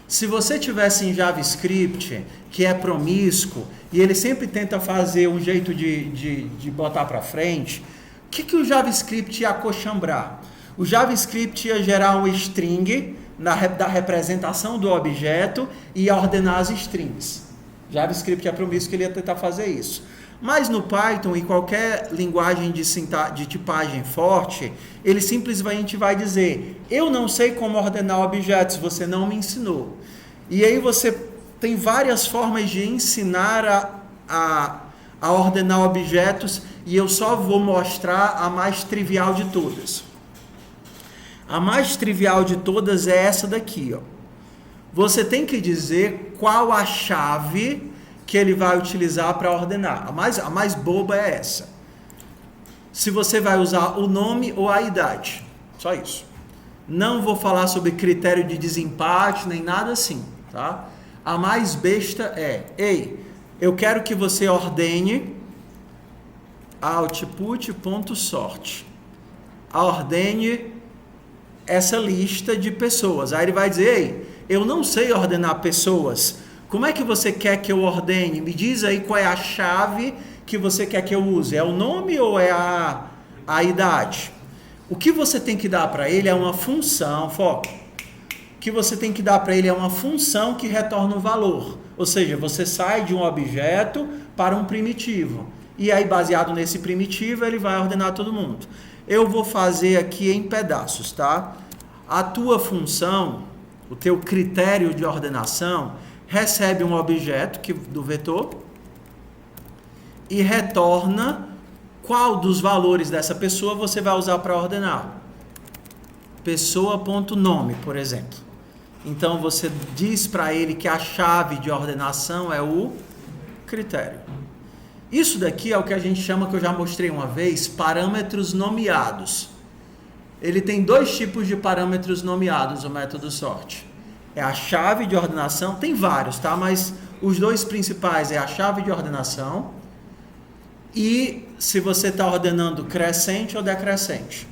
Se você tivesse em JavaScript, que é promíscuo, e ele sempre tenta fazer um jeito de botar para frente, o que o JavaScript ia acochambrar? O JavaScript ia gerar um string da representação do objeto e ia ordenar as strings. JavaScript é promíscuo, ele ia tentar fazer isso. Mas no Python e qualquer linguagem de tipagem forte, ele simplesmente vai dizer: eu não sei como ordenar objetos, você não me ensinou. E aí você tem várias formas de ensinar a ordenar objetos, e eu só vou mostrar a mais trivial de todas. A mais trivial de todas é essa daqui, ó. Você tem que dizer qual a chave que ele vai utilizar para ordenar. A mais boba é essa. Se você vai usar o nome ou a idade. Só isso. Não vou falar sobre critério de desempate, nem nada assim, tá? A mais besta é: ei, eu quero que você ordene output.sort. Ordene essa lista de pessoas. Aí ele vai dizer: ei, eu não sei ordenar pessoas. Como é que você quer que eu ordene? Me diz aí qual é a chave que você quer que eu use. É o nome ou é a idade? O que você tem que dar para ele é uma função, foco. O que você tem que dar para ele é uma função que retorna um valor. Ou seja, você sai de um objeto para um primitivo. E aí, baseado nesse primitivo, ele vai ordenar todo mundo. Eu vou fazer aqui em pedaços, tá? A tua função, o teu critério de ordenação, recebe um objeto do vetor e retorna qual dos valores dessa pessoa você vai usar para ordenar. Pessoa.nome, por exemplo. Então, você diz para ele que a chave de ordenação é o critério. Isso daqui é o que a gente chama, que eu já mostrei uma vez, parâmetros nomeados. Ele tem dois tipos de parâmetros nomeados, o método sort. É a chave de ordenação, tem vários, tá? Mas os dois principais é a chave de ordenação e se você está ordenando crescente ou decrescente.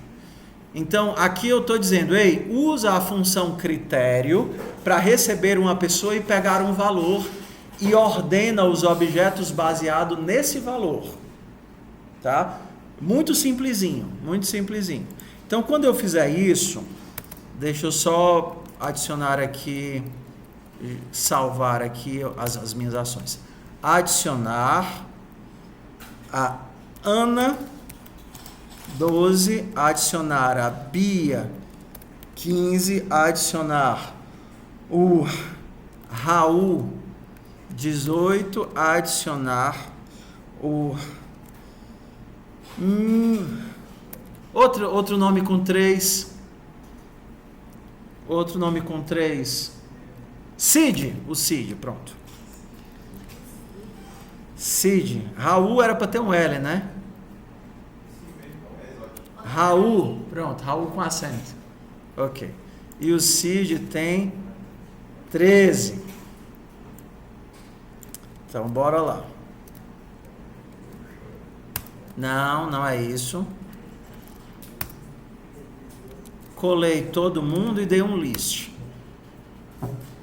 Então, aqui eu estou dizendo: ei, usa a função critério para receber uma pessoa e pegar um valor e ordena os objetos baseado nesse valor, tá? Muito simplesinho, muito simplesinho. Então, quando eu fizer isso, deixa eu só adicionar aqui, salvar aqui as minhas ações. Adicionar a Ana 12, adicionar a Bia, 15, adicionar o Raul, 18, adicionar o... Outro nome com 3. Outro nome com 3. Cid, o Cid, pronto. Cid. Raul era para ter um L, né? Raul, pronto, Raul com acento. Ok. E o Cid tem 13. Então, bora lá. Não é isso. Colei todo mundo e dei um list.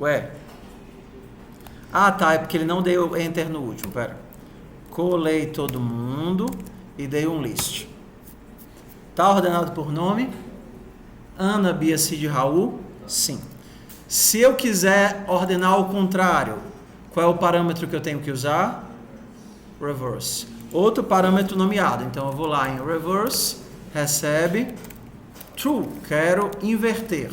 Ué. Ah, tá, é porque ele não deu enter no último, pera. Colei todo mundo e dei um list. Tá ordenado por nome? Ana, Bia, Cid, Raul? Sim. Se eu quiser ordenar ao contrário, qual é o parâmetro que eu tenho que usar? Reverse. Outro parâmetro nomeado. Então eu vou lá em reverse, recebe, true, quero inverter.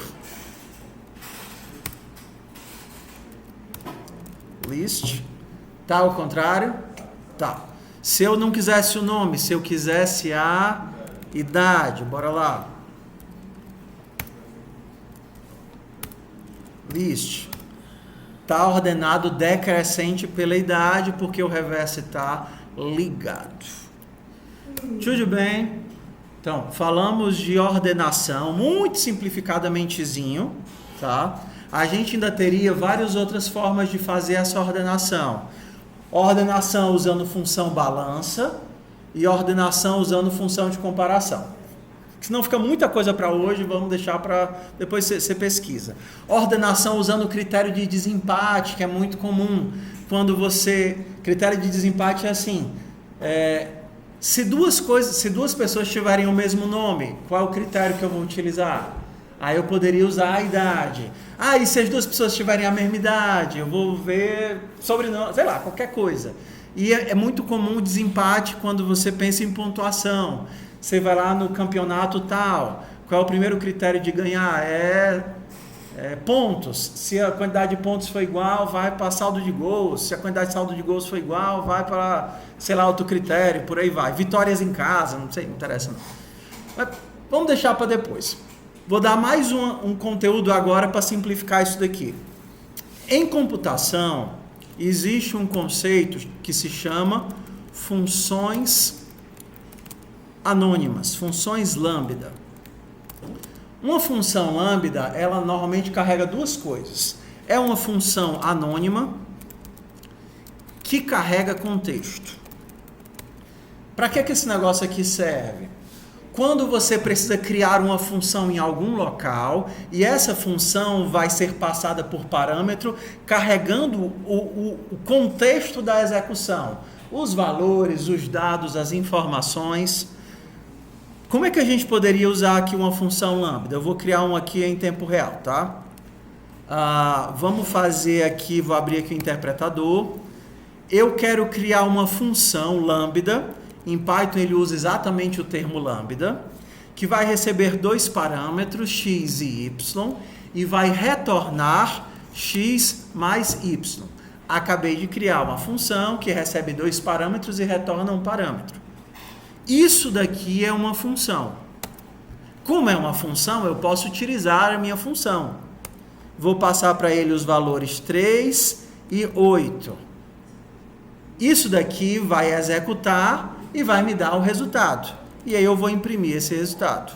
List. Tá ao contrário? Tá. Se eu não quisesse o nome, se eu quisesse a idade, bora lá. List. Tá ordenado decrescente pela idade, porque o reverse tá ligado. Tudo bem? Então, falamos de ordenação, muito simplificadamentezinho, tá? A gente ainda teria várias outras formas de fazer essa ordenação. Ordenação usando função balança e ordenação usando função de comparação. Senão fica muita coisa para hoje, vamos deixar para depois você pesquisa. Ordenação usando o critério de desempate, que é muito comum. Quando você... Critério de desempate é assim... se duas pessoas tiverem o mesmo nome, qual é o critério que eu vou utilizar? Aí eu poderia usar a idade. Ah, e se as duas pessoas tiverem a mesma idade? Eu vou ver sobrenome, sei lá, qualquer coisa. E é muito comum o desempate quando você pensa em pontuação. Você vai lá no campeonato tal, qual é o primeiro critério de ganhar? Pontos. Se a quantidade de pontos for igual, vai para saldo de gols. Se a quantidade de saldo de gols for igual, vai para, sei lá, outro critério, por aí vai. Vitórias em casa, não sei, não interessa não. Mas vamos deixar para depois. Vou dar mais um conteúdo agora para simplificar isso daqui. Em computação, existe um conceito que se chama funções anônimas, funções lambda. Uma função lambda, ela normalmente carrega duas coisas. É uma função anônima que carrega contexto. Para que esse negócio aqui serve? Quando você precisa criar uma função em algum local e essa função vai ser passada por parâmetro carregando o contexto da execução, os valores, os dados, as informações. Como é que a gente poderia usar aqui uma função lambda? Eu vou criar uma aqui em tempo real, tá? Vamos fazer aqui, vou abrir aqui o interpretador. Eu quero criar uma função lambda. Em Python ele usa exatamente o termo lambda, que vai receber dois parâmetros, x e y, e vai retornar x mais y. Acabei de criar uma função que recebe dois parâmetros e retorna um parâmetro. Isso daqui é uma função. Como é uma função, eu posso utilizar a minha função. Vou passar para ele os valores 3 e 8. Isso daqui vai executar e vai me dar o resultado. E aí eu vou imprimir esse resultado.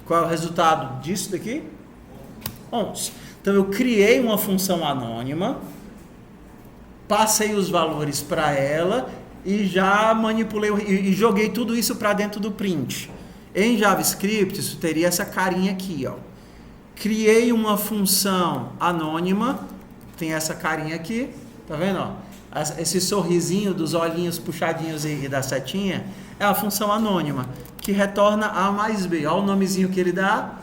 Qual é o resultado disso daqui? 11. Então eu criei uma função anônima, passei os valores para ela e já manipulei e joguei tudo isso para dentro do print. Em JavaScript isso teria essa carinha aqui, ó. Criei uma função anônima, tem essa carinha aqui, tá vendo, ó? Esse sorrisinho dos olhinhos puxadinhos e da setinha é a função anônima, que retorna A mais B. Olha o nomezinho que ele dá,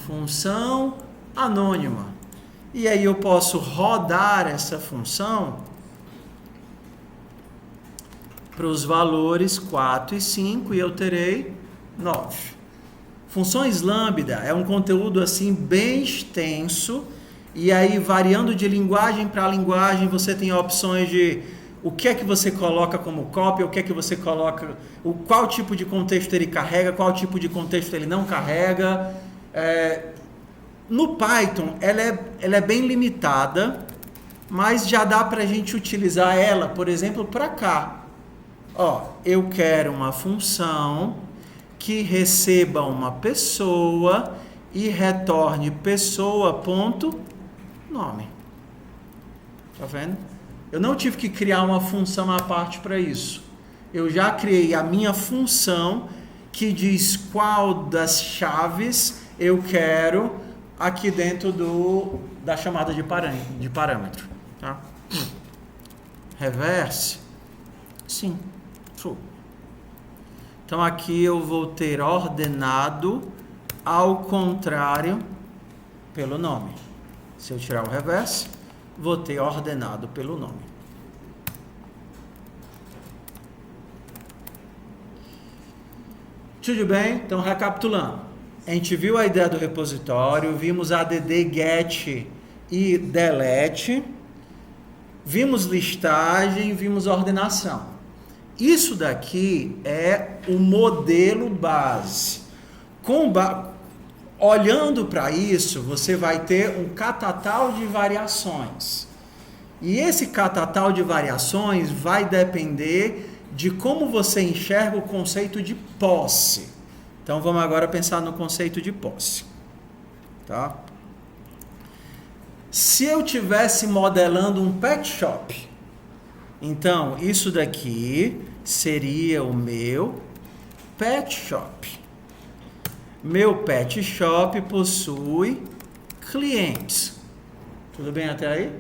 função anônima. E aí eu posso rodar essa função para os valores 4 e 5 e eu terei 9. Funções lambda é um conteúdo assim bem extenso, e aí variando de linguagem para linguagem você tem opções de o que é que você coloca como cópia, o que é que você coloca, qual tipo de contexto ele carrega, qual tipo de contexto ele não carrega. No Python ela é bem limitada, mas já dá para a gente utilizar ela, por exemplo, para cá. Eu quero uma função que receba uma pessoa e retorne pessoa.nome. Tá vendo? Eu não tive que criar uma função à parte para isso. Eu já criei a minha função que diz qual das chaves eu quero aqui dentro da chamada de parâmetro. Tá? Reverse. Sim. True. Então aqui eu vou ter ordenado ao contrário pelo nome. Se eu tirar o reverse, vou ter ordenado pelo nome. Tudo bem? Então recapitulando. A gente viu a ideia do repositório, vimos add, get e delete, vimos listagem, vimos ordenação. Isso daqui é o modelo base. Olhando para isso, você vai ter um catatal de variações. E esse catatal de variações vai depender de como você enxerga o conceito de posse. Então vamos agora pensar no conceito de posse. Tá? Se eu tivesse modelando um pet shop, então isso daqui seria o meu pet shop. Meu pet shop possui clientes. Tudo bem até aí?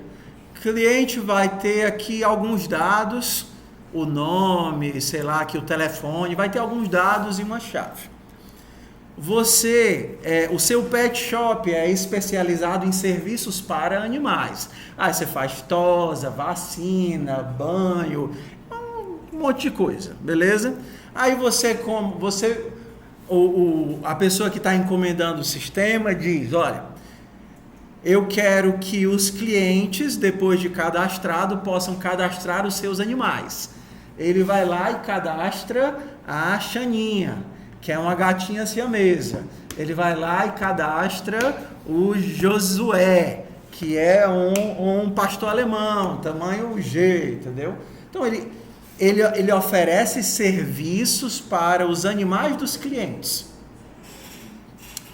Cliente vai ter aqui alguns dados, o nome, sei lá, aqui o telefone, vai ter alguns dados e uma chave. O seu pet shop é especializado em serviços para animais. Aí você faz tosa, vacina, banho, um monte de coisa, beleza? Aí a pessoa que está encomendando o sistema diz, olha, eu quero que os clientes, depois de cadastrado, possam cadastrar os seus animais. Ele vai lá e cadastra a Xaninha, que é uma gatinha siamesa. Ele vai lá e cadastra o Josué, que é um pastor alemão, tamanho G, entendeu? Então ele oferece serviços para os animais dos clientes.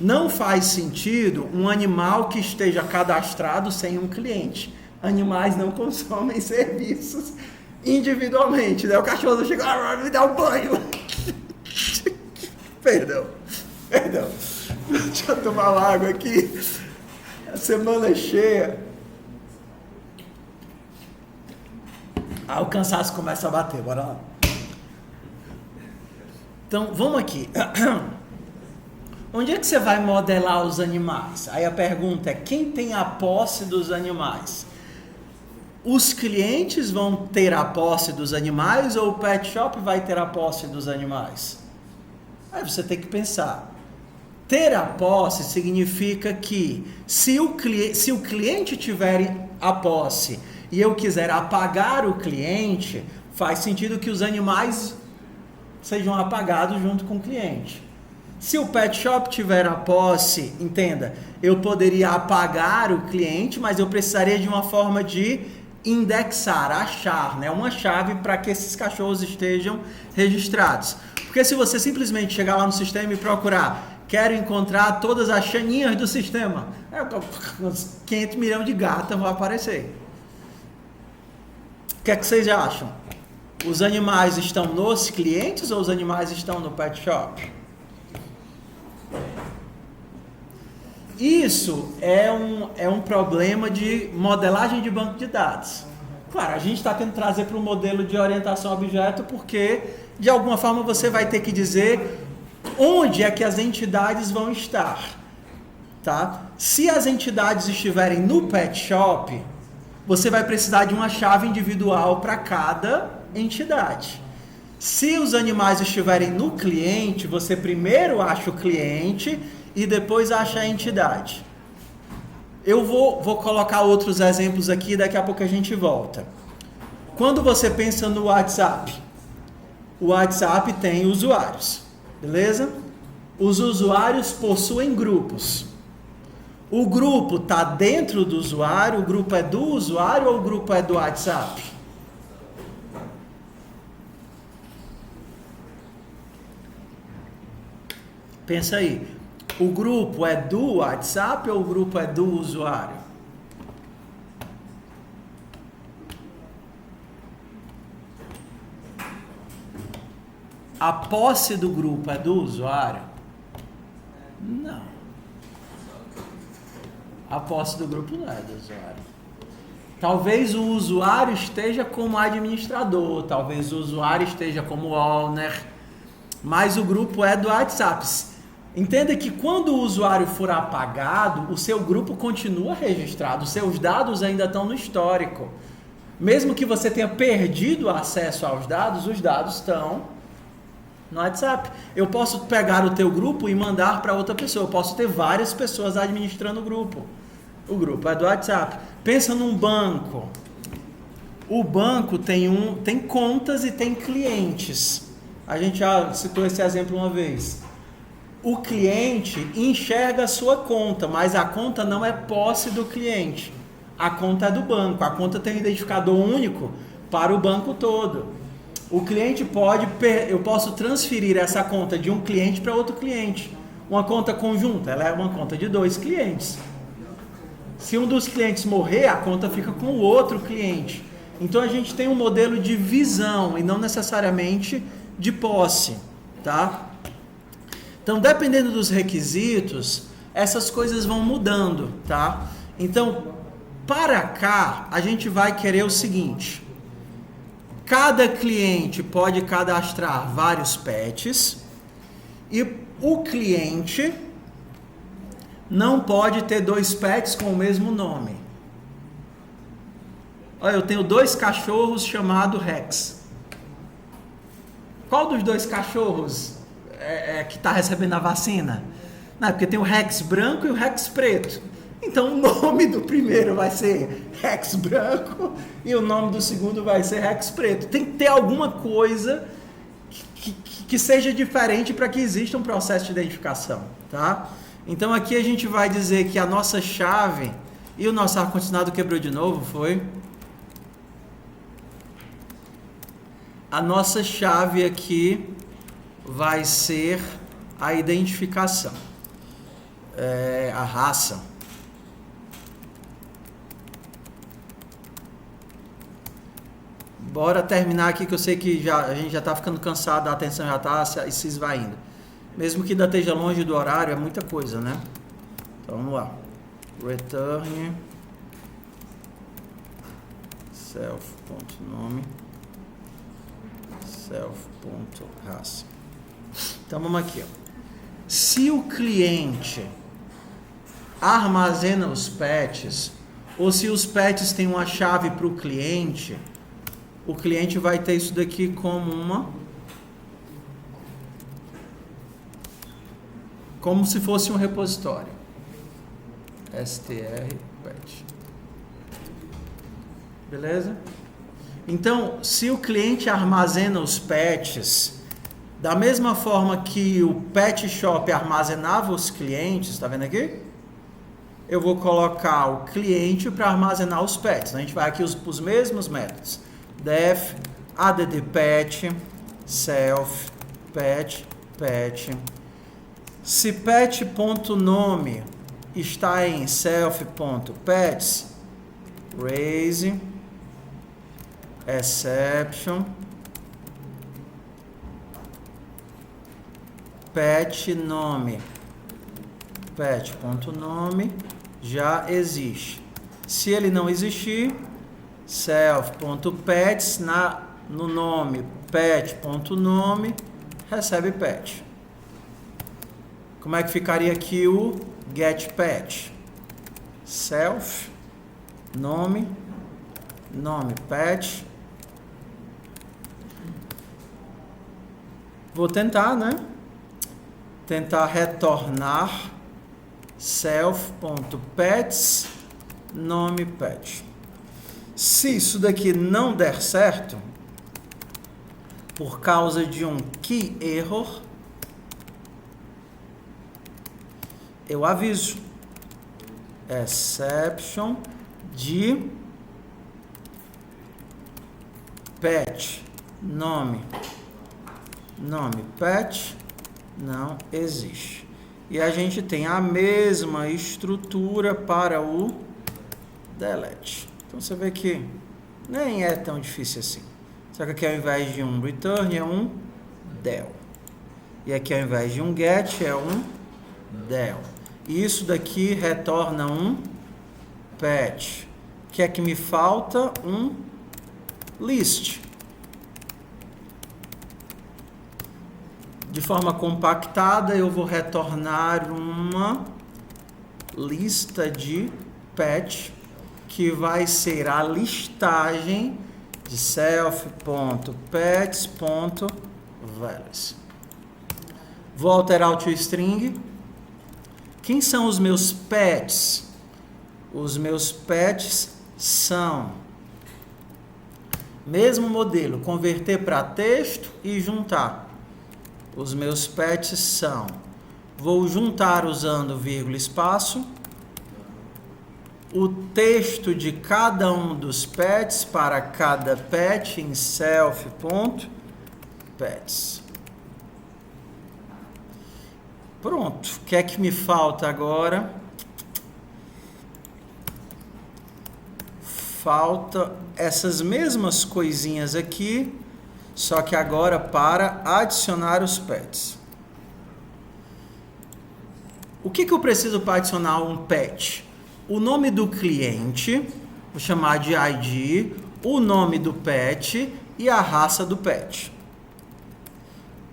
Não faz sentido um animal que esteja cadastrado sem um cliente. Animais não consomem serviços individualmente, né? O cachorro não chega, me dá um banho. Perdão. Deixa eu tomar uma água aqui. A semana é cheia. O cansaço começa a bater, bora lá. Então, vamos aqui. Onde é que você vai modelar os animais? Aí a pergunta é, quem tem a posse dos animais? Os clientes vão ter a posse dos animais ou o pet shop vai ter a posse dos animais? Aí você tem que pensar. Ter a posse significa que se o cliente tiver a posse e eu quiser apagar o cliente, faz sentido que os animais sejam apagados junto com o cliente. Se o pet shop tiver a posse, entenda, eu poderia apagar o cliente, mas eu precisaria de uma forma de indexar, achar, né? Uma chave para que esses cachorros estejam registrados. Porque se você simplesmente chegar lá no sistema e procurar, quero encontrar todas as Xaninhas do sistema, uns 500 milhões de gatas vão aparecer. O que é que vocês acham? Os animais estão nos clientes ou os animais estão no pet shop? Isso é um problema de modelagem de banco de dados. Claro, a gente está tentando trazer para o modelo de orientação a objeto porque, de alguma forma, você vai ter que dizer onde é que as entidades vão estar. Tá? Se as entidades estiverem no pet shop, você vai precisar de uma chave individual para cada entidade. Se os animais estiverem no cliente, você primeiro acha o cliente e depois acha a entidade. Eu vou colocar outros exemplos aqui, daqui a pouco a gente volta. Quando você pensa no WhatsApp, o WhatsApp tem usuários, beleza? Os usuários possuem grupos. O grupo está dentro do usuário, o grupo é do usuário ou o grupo é do WhatsApp? Pensa aí. O grupo é do WhatsApp ou o grupo é do usuário? A posse do grupo é do usuário? Não. A posse do grupo não é do usuário. Talvez o usuário esteja como administrador, talvez o usuário esteja como owner, mas o grupo é do WhatsApp. Entenda que quando o usuário for apagado, o seu grupo continua registrado, os seus dados ainda estão no histórico. Mesmo que você tenha perdido o acesso aos dados, os dados estão no WhatsApp. Eu posso pegar o teu grupo e mandar para outra pessoa. Eu posso ter várias pessoas administrando o grupo. O grupo é do WhatsApp. Pensa num banco. O banco tem contas e tem clientes. A gente já citou esse exemplo uma vez. O cliente enxerga a sua conta, mas a conta não é posse do cliente. A conta é do banco. A conta tem um identificador único para o banco todo. O cliente eu posso transferir essa conta de um cliente para outro cliente. Uma conta conjunta, ela é uma conta de 2 clientes. Se um dos clientes morrer, a conta fica com o outro cliente. Então a gente tem um modelo de visão e não necessariamente de posse, tá? Então, dependendo dos requisitos, essas coisas vão mudando, tá? Então, para cá, a gente vai querer o seguinte: cada cliente pode cadastrar vários pets e o cliente não pode ter 2 pets com o mesmo nome. Olha, eu tenho 2 cachorros chamados Rex. Qual dos 2 cachorros que está recebendo a vacina? Não, porque tem o Rex branco e o Rex preto. Então o nome do primeiro vai ser Rex branco e o nome do segundo vai ser Rex preto. Tem que ter alguma coisa que seja diferente para que exista um processo de identificação, tá? Então aqui a gente vai dizer que a nossa chave... E o nosso ar-condicionado quebrou de novo, foi? A nossa chave aqui vai ser a identificação, a raça. Bora terminar aqui, que eu sei que a gente já está ficando cansado, a atenção já está se esvaindo. Mesmo que ainda esteja longe do horário, é muita coisa, né? Então vamos lá. Return self.nome self.raça. Então vamos aqui, ó. Se o cliente armazena os pets, ou se os pets têm uma chave para o cliente vai ter isso daqui como se fosse um repositório. str pet. Beleza? Então, se o cliente armazena os pets, da mesma forma que o pet shop armazenava os clientes, tá vendo aqui? Eu vou colocar o cliente para armazenar os pets. A gente vai aqui os mesmos métodos. Def, add pet, self, pet. Se pet.nome está em self.pets, raise exception pet nome pet.nome já existe. Se ele não existir, self.pets no nome pet.nome recebe pet. Como é que ficaria aqui o get pet? Self nome pet Vou tentar, né? Tentar retornar self.pets nome pet. Se isso daqui não der certo, por causa de um key error, eu aviso. Exception de pet nome pet não existe. E a gente tem a mesma estrutura para o delete. Então você vê que nem é tão difícil assim. Só que aqui ao invés de um return é um del. E aqui ao invés de um get é um del. E isso daqui retorna um pet. O que é que me falta? Um list. De forma compactada, eu vou retornar uma lista de pet, que vai ser a listagem de self.pets.values. Vou alterar o toString. Quem são os meus pets? Os meus pets são, mesmo modelo, converter para texto e juntar. Os meus pets são, vou juntar usando vírgula espaço, o texto de cada um dos pets para cada pet em self.pets. Pronto. O que é que me falta agora? Falta essas mesmas coisinhas aqui, só que agora para adicionar os pets. O que eu preciso para adicionar um pet? O nome do cliente, vou chamar de ID, o nome do pet e a raça do pet.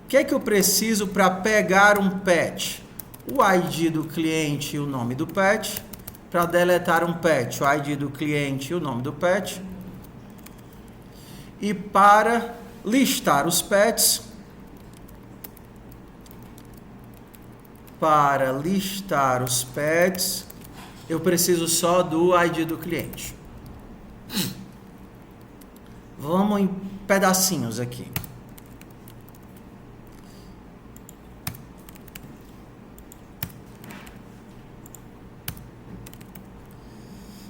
O que é que eu preciso para pegar um pet? O ID do cliente e o nome do pet. Para deletar um pet, o ID do cliente e o nome do pet. E para listar os pets, eu preciso só do ID do cliente. Vamos em pedacinhos aqui.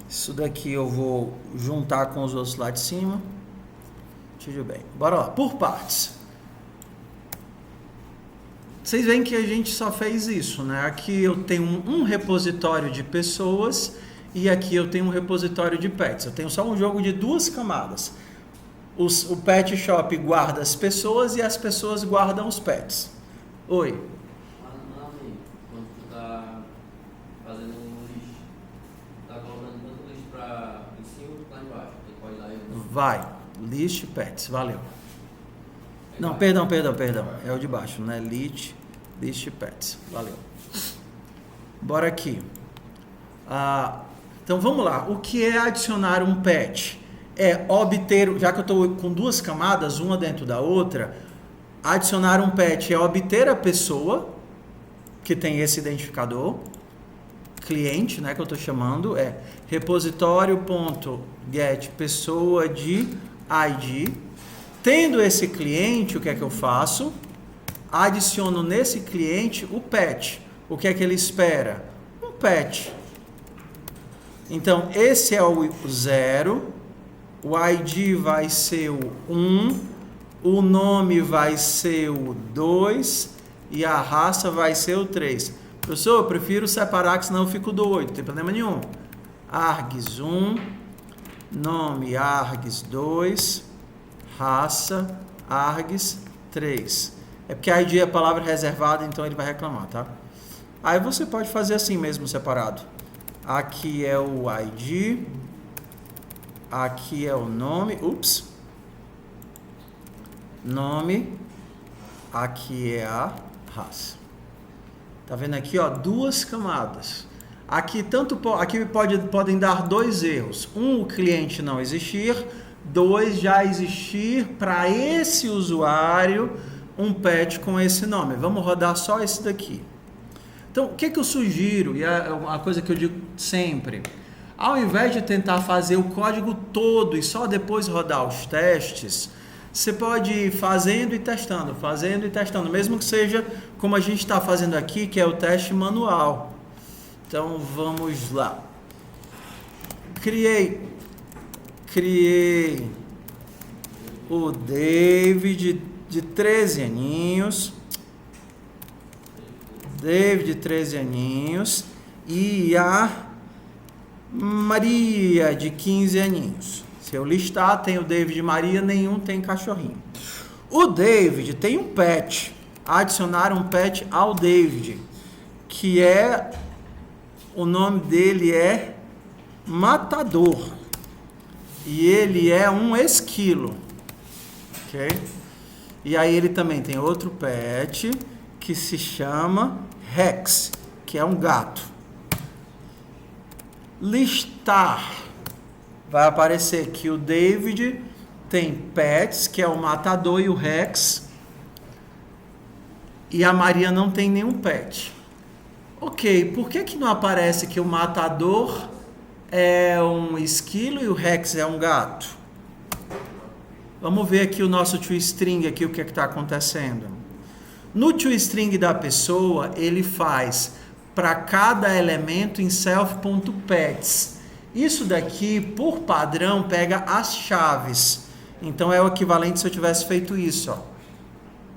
Isso daqui eu vou juntar com os outros lá de cima. Tudo bem. Bora lá. Por partes. Vocês veem que a gente só fez isso, né? Aqui eu tenho um repositório de pessoas e aqui eu tenho um repositório de pets. Eu tenho só um jogo de duas camadas. O Pet Shop guarda as pessoas e as pessoas guardam os pets. Oi. Quando tu tá fazendo um list, tá colocando tanto list pra em cima quanto lá embaixo. Você pode dar aí. Vai. List pets. Valeu. Não, perdão. É o de baixo, né? List pets. Valeu. Bora aqui. Então vamos lá. O que é adicionar um pet? É obter, já que eu estou com duas camadas, uma dentro da outra, adicionar um pet é obter a pessoa que tem esse identificador, cliente, né, que eu estou chamando, é repositório.get pessoa de ID. Tendo esse cliente, o que é que eu faço? Adiciono nesse cliente o pet. O que é que ele espera? Um pet. Então, esse é o 0, o ID vai ser o 1, o nome vai ser o 2 e a raça vai ser o 3. Professor, eu prefiro separar, que senão eu fico doido, não tem problema nenhum. Args 1, nome Args 2, raça Args 3. É porque a ID é a palavra reservada, então ele vai reclamar, tá? Aí você pode fazer assim mesmo, separado. Aqui é o ID, aqui é o nome, nome, aqui é a raça. Tá vendo aqui, ó, duas camadas. Aqui podem dar dois erros. Um, o cliente não existir. 2, já existir para esse usuário, um pet com esse nome. Vamos rodar só esse daqui. Então, o que eu sugiro, e é uma coisa que eu digo sempre, ao invés de tentar fazer o código todo e só depois rodar os testes, você pode ir fazendo e testando, mesmo que seja como a gente está fazendo aqui, que é o teste manual. Então, vamos lá. Criei o David de 13 aninhos. E a Maria de 15 aninhos. Se eu listar, tem o David e Maria, nenhum tem cachorrinho. O David tem um pet. Adicionaram um pet ao David, que o nome dele é Matador. E ele é um esquilo. Ok? E aí ele também tem outro pet que se chama Rex, que é um gato. Listar. Vai aparecer que o David tem pets, que é o Matador e o Rex. E a Maria não tem nenhum pet. Ok, por que não aparece que o Matador é um esquilo e o Rex é um gato? Vamos ver aqui o nosso toString, aqui, o que está acontecendo. No toString da pessoa, ele faz para cada elemento em self.pets. Isso daqui, por padrão, pega as chaves. Então, é o equivalente se eu tivesse feito isso. Ó.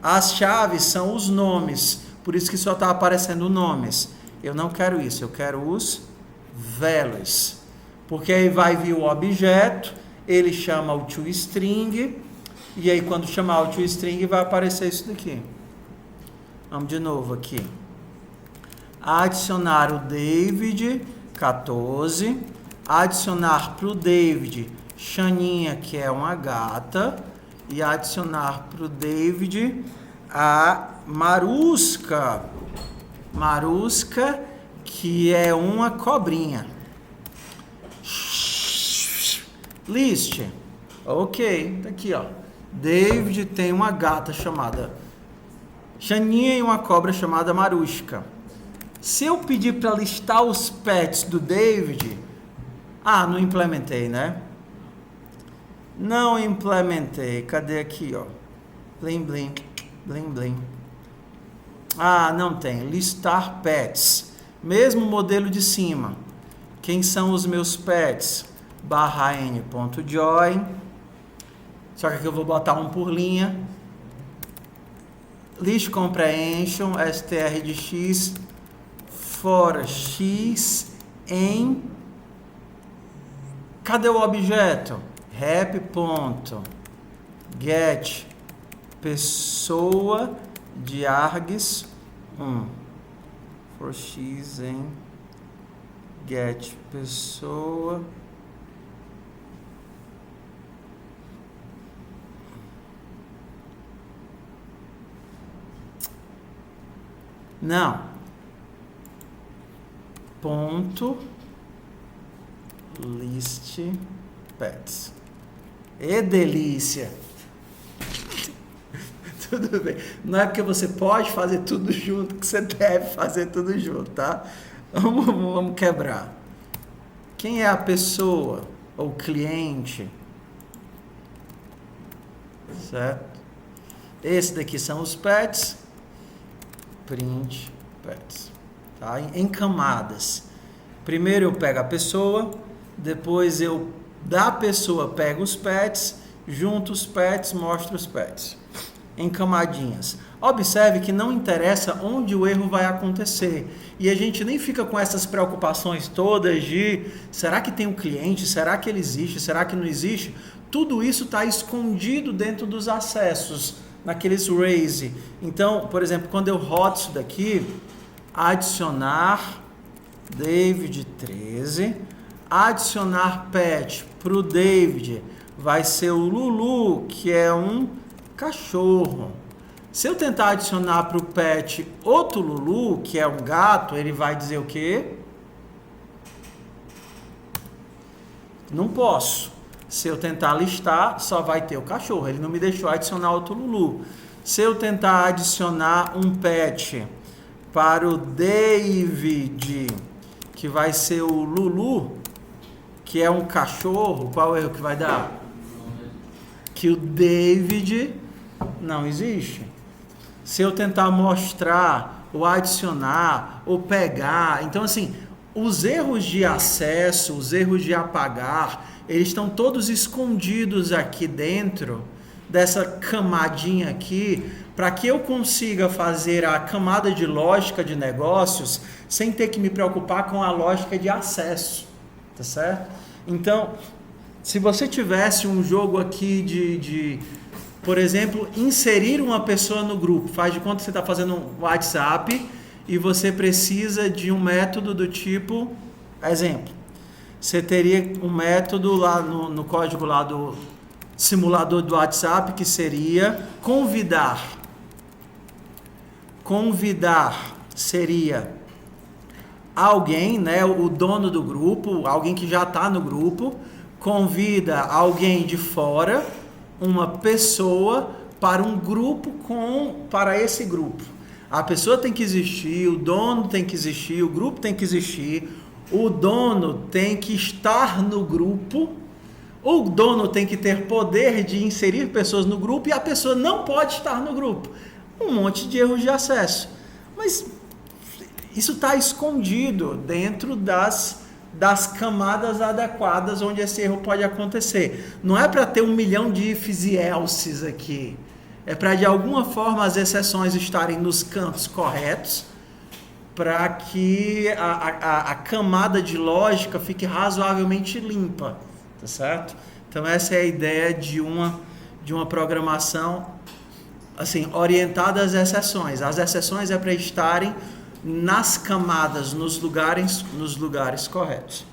As chaves são os nomes, por isso que só está aparecendo nomes. Eu não quero isso, eu quero os values. Porque aí vai vir o objeto, ele chama o toString, e aí quando chamar o toString vai aparecer isso daqui. Vamos de novo aqui. Adicionar o David, 14. Adicionar para o David, Xaninha, que é uma gata. E adicionar para o David a Marusca. Marusca, que é uma cobrinha. List. Ok, tá aqui, ó. David tem uma gata chamada Xaninha e uma cobra chamada Marusca. Se eu pedir para listar os pets do David... não implementei, né? Não implementei. Cadê aqui, ó? Blim, blim, blim, blim. Não tem. Listar pets. Mesmo modelo de cima. Quem são os meus pets? /n.join. Só que aqui eu vou botar um por linha. List comprehension, str de x, for x em... Cadê o objeto? Rep.get pessoa de args 1. For x em get pessoa. Não. Ponto list pets. E delícia. Tudo bem. Não é porque você pode fazer tudo junto que você deve fazer tudo junto, tá? Vamos quebrar. Quem é a pessoa ou cliente? Certo? Esse daqui são os pets. Print pets. Tá? Em camadas. Primeiro eu pego a pessoa, depois eu da pessoa pego os pets, junto os pets, mostro os pets. Em camadinhas. Observe que não interessa onde o erro vai acontecer. E a gente nem fica com essas preocupações todas de será que tem um cliente? Será que ele existe? Será que não existe? Tudo isso está escondido dentro dos acessos, naqueles raise. Então, por exemplo, quando eu rodo isso daqui, adicionar David 13, adicionar pet para o David vai ser o Lulu, que é um cachorro. Se eu tentar adicionar para o pet outro Lulu, que é um gato, ele vai dizer o quê? Não posso. Se eu tentar listar, só vai ter o cachorro. Ele não me deixou adicionar outro Lulu. Se eu tentar adicionar um pet para o David, que vai ser o Lulu, que é um cachorro, qual erro que vai dar? Que o David não existe. Se eu tentar mostrar, ou adicionar, ou pegar, então assim, os erros de acesso, os erros de apagar, eles estão todos escondidos aqui dentro dessa camadinha aqui, para que eu consiga fazer a camada de lógica de negócios sem ter que me preocupar com a lógica de acesso, tá certo? Então, se você tivesse um jogo aqui por exemplo, inserir uma pessoa no grupo, faz de conta que você está fazendo um WhatsApp e você precisa de um método do tipo, exemplo, você teria um método lá no código lá do simulador do WhatsApp que seria convidar. Convidar seria alguém, né, o dono do grupo, alguém que já está no grupo, convida alguém de fora, uma pessoa para um grupo para esse grupo. A pessoa tem que existir, o dono tem que existir, o grupo tem que existir, o dono tem que estar no grupo, o dono tem que ter poder de inserir pessoas no grupo e a pessoa não pode estar no grupo. Um monte de erros de acesso. Mas isso está escondido dentro das camadas adequadas onde esse erro pode acontecer. Não é para ter 1 milhão de ifs e elses aqui. É para, de alguma forma, as exceções estarem nos cantos corretos, para que a camada de lógica fique razoavelmente limpa, tá certo? Então essa é a ideia de uma programação assim, orientada às exceções. As exceções é para estarem nas camadas, nos lugares corretos.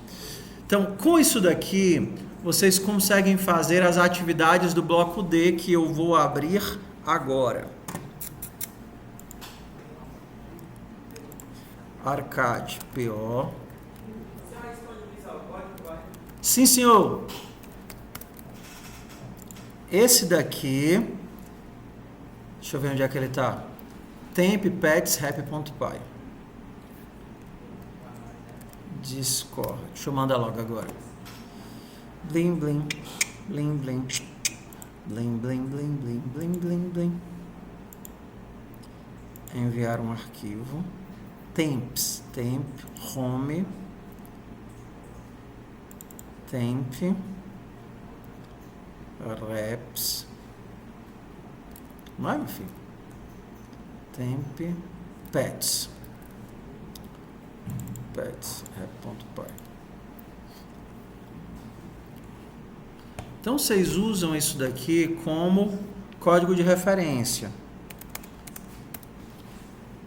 Então, com isso daqui, vocês conseguem fazer as atividades do bloco D que eu vou abrir agora. Arcade, PO. Sim, senhor. Esse daqui, deixa eu ver onde é que ele está. Temp pets happy.py. Discord. Deixa eu mandar logo agora. Blim, blim. Blim, blim. Blim, blim, blim, blim, blim, blim, blim. Enviar um arquivo. Temps. Temp. Home. Temp. Reps. Vai, meu filho. Temp. Pets. Pets. Rep.py. Então, vocês usam isso daqui como código de referência.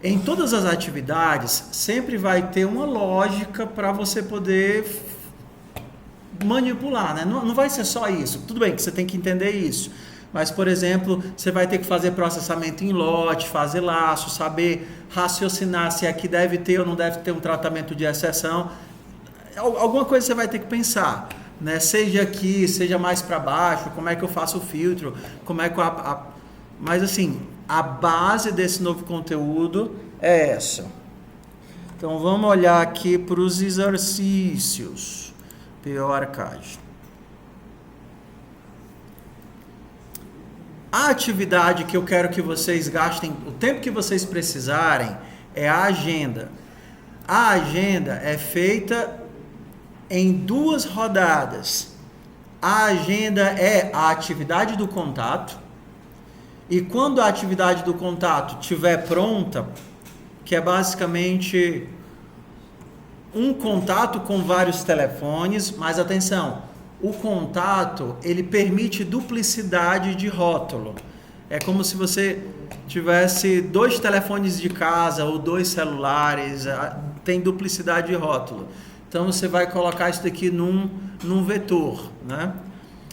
Em todas as atividades, sempre vai ter uma lógica para você poder manipular, né? Não vai ser só isso. Tudo bem que você tem que entender isso. Mas, por exemplo, você vai ter que fazer processamento em lote, fazer laço, saber raciocinar se aqui deve ter ou não deve ter um tratamento de exceção. Alguma coisa você vai ter que pensar, né? Seja aqui, seja mais para baixo, como é que eu faço o filtro, como é que Mas, assim, a base desse novo conteúdo é essa. Então, vamos olhar aqui para os exercícios. PO Arcade. A atividade que eu quero que vocês gastem o tempo que vocês precisarem é a agenda. A agenda é feita em 2 rodadas. A agenda é a atividade do contato. E quando a atividade do contato estiver pronta, que é basicamente um contato com vários telefones, mas atenção, o contato, ele permite duplicidade de rótulo. É como se você tivesse 2 telefones de casa ou 2 celulares, tem duplicidade de rótulo. Então você vai colocar isso daqui num vetor, né?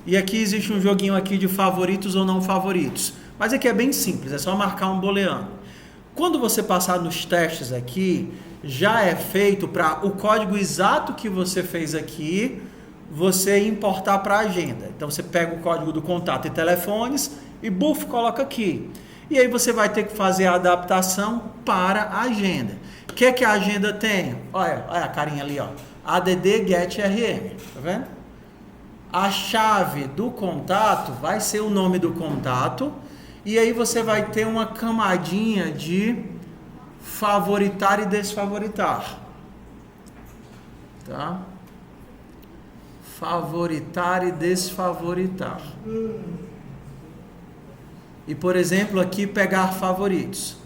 E aqui existe um joguinho aqui de favoritos ou não favoritos. Mas aqui é bem simples, é só marcar um booleano. Quando você passar nos testes aqui, já é feito para o código exato que você fez aqui, você importar para a agenda. Então você pega o código do contato e telefones e buf, coloca aqui. E aí você vai ter que fazer a adaptação para a agenda. O que é que a agenda tem? Olha a carinha ali, ó. ADD get RM, tá vendo? A chave do contato vai ser o nome do contato, e aí você vai ter uma camadinha de favoritar e desfavoritar. Tá? Favoritar e desfavoritar. E, por exemplo, aqui pegar favoritos.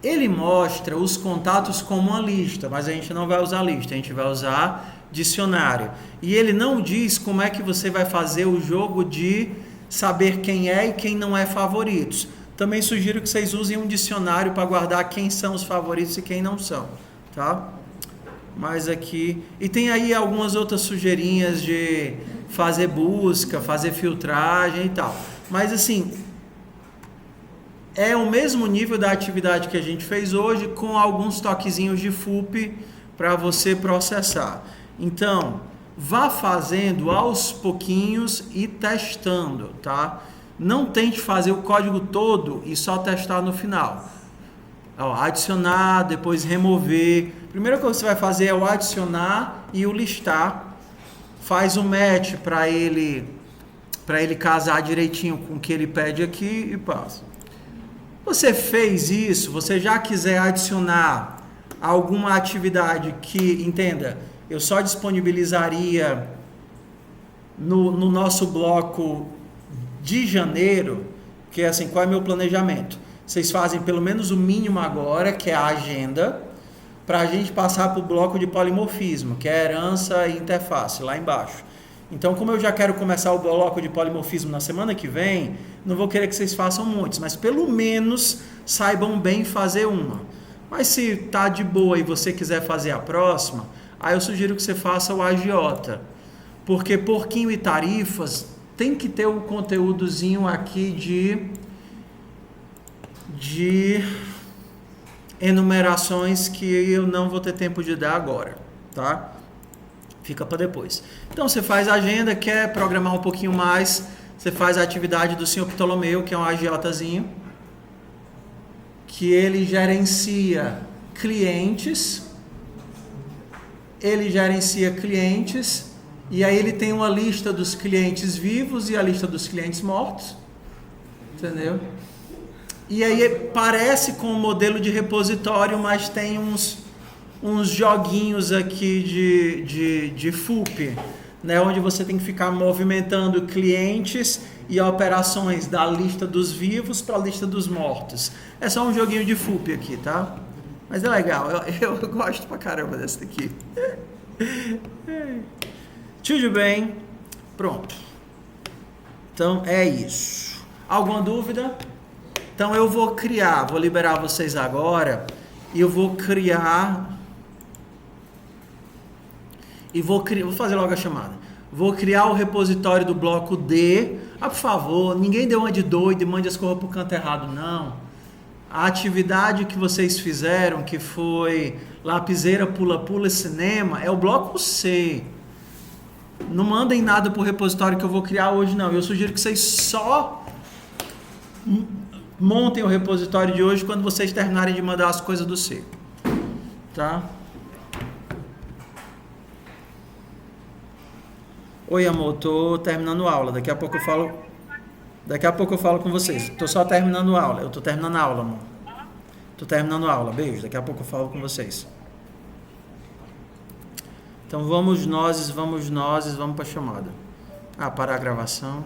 Ele mostra os contatos como uma lista, mas a gente não vai usar lista, a gente vai usar dicionário. E ele não diz como é que você vai fazer o jogo de saber quem é e quem não é favoritos. Também sugiro que vocês usem um dicionário para guardar quem são os favoritos e quem não são, tá? Mas aqui... E tem aí algumas outras sujeirinhas de fazer busca, fazer filtragem e tal. Mas assim... é o mesmo nível da atividade que a gente fez hoje, com alguns toquezinhos de FUP para você processar. Então, vá fazendo aos pouquinhos e testando, tá? Não tente fazer o código todo e só testar no final. Adicionar, depois remover. A primeira coisa que você vai fazer é o adicionar e o listar. Faz o match para ele casar direitinho com o que ele pede aqui e passa. Você fez isso, você já quiser adicionar alguma atividade que, entenda, eu só disponibilizaria no nosso bloco de janeiro, que é assim, qual é meu planejamento? Vocês fazem pelo menos o mínimo agora, que é a agenda, para a gente passar para o bloco de polimorfismo, que é herança e interface, lá embaixo. Então, como eu já quero começar o bloco de polimorfismo na semana que vem, não vou querer que vocês façam muitos, mas pelo menos saibam bem fazer uma. Mas se tá de boa e você quiser fazer a próxima, aí eu sugiro que você faça o agiota. Porque porquinho e tarifas tem que ter um conteúdozinho aqui de enumerações que eu não vou ter tempo de dar agora, tá? Fica para depois. Então você faz a agenda, quer programar um pouquinho mais, você faz a atividade do Sr. Ptolomeu, que é um agiotazinho, que ele gerencia clientes, e aí ele tem uma lista dos clientes vivos e a lista dos clientes mortos, entendeu? E aí parece com um modelo de repositório, mas tem uns joguinhos aqui de FUP, né, onde você tem que ficar movimentando clientes e operações da lista dos vivos para a lista dos mortos. É só um joguinho de FUP aqui, tá? Mas é legal, eu gosto pra caramba desse daqui. Tudo bem? Pronto. Então é isso. Alguma dúvida? Então eu vou liberar vocês agora e eu vou criar... vou fazer logo a chamada. Vou criar o repositório do bloco D. Por favor, ninguém deu uma de doido e mande as coisas para o canto errado, não. A atividade que vocês fizeram, que foi lapiseira, pula-pula, cinema, é o bloco C. Não mandem nada para o repositório que eu vou criar hoje, não. Eu sugiro que vocês só montem o repositório de hoje quando vocês terminarem de mandar as coisas do C. Tá? Oi, amor, tô terminando a aula. Daqui a pouco eu falo com vocês. Tô só terminando a aula. Eu tô terminando a aula, amor. Tô terminando a aula. Beijo. Daqui a pouco eu falo com vocês. Então vamos pra chamada. Parar a gravação.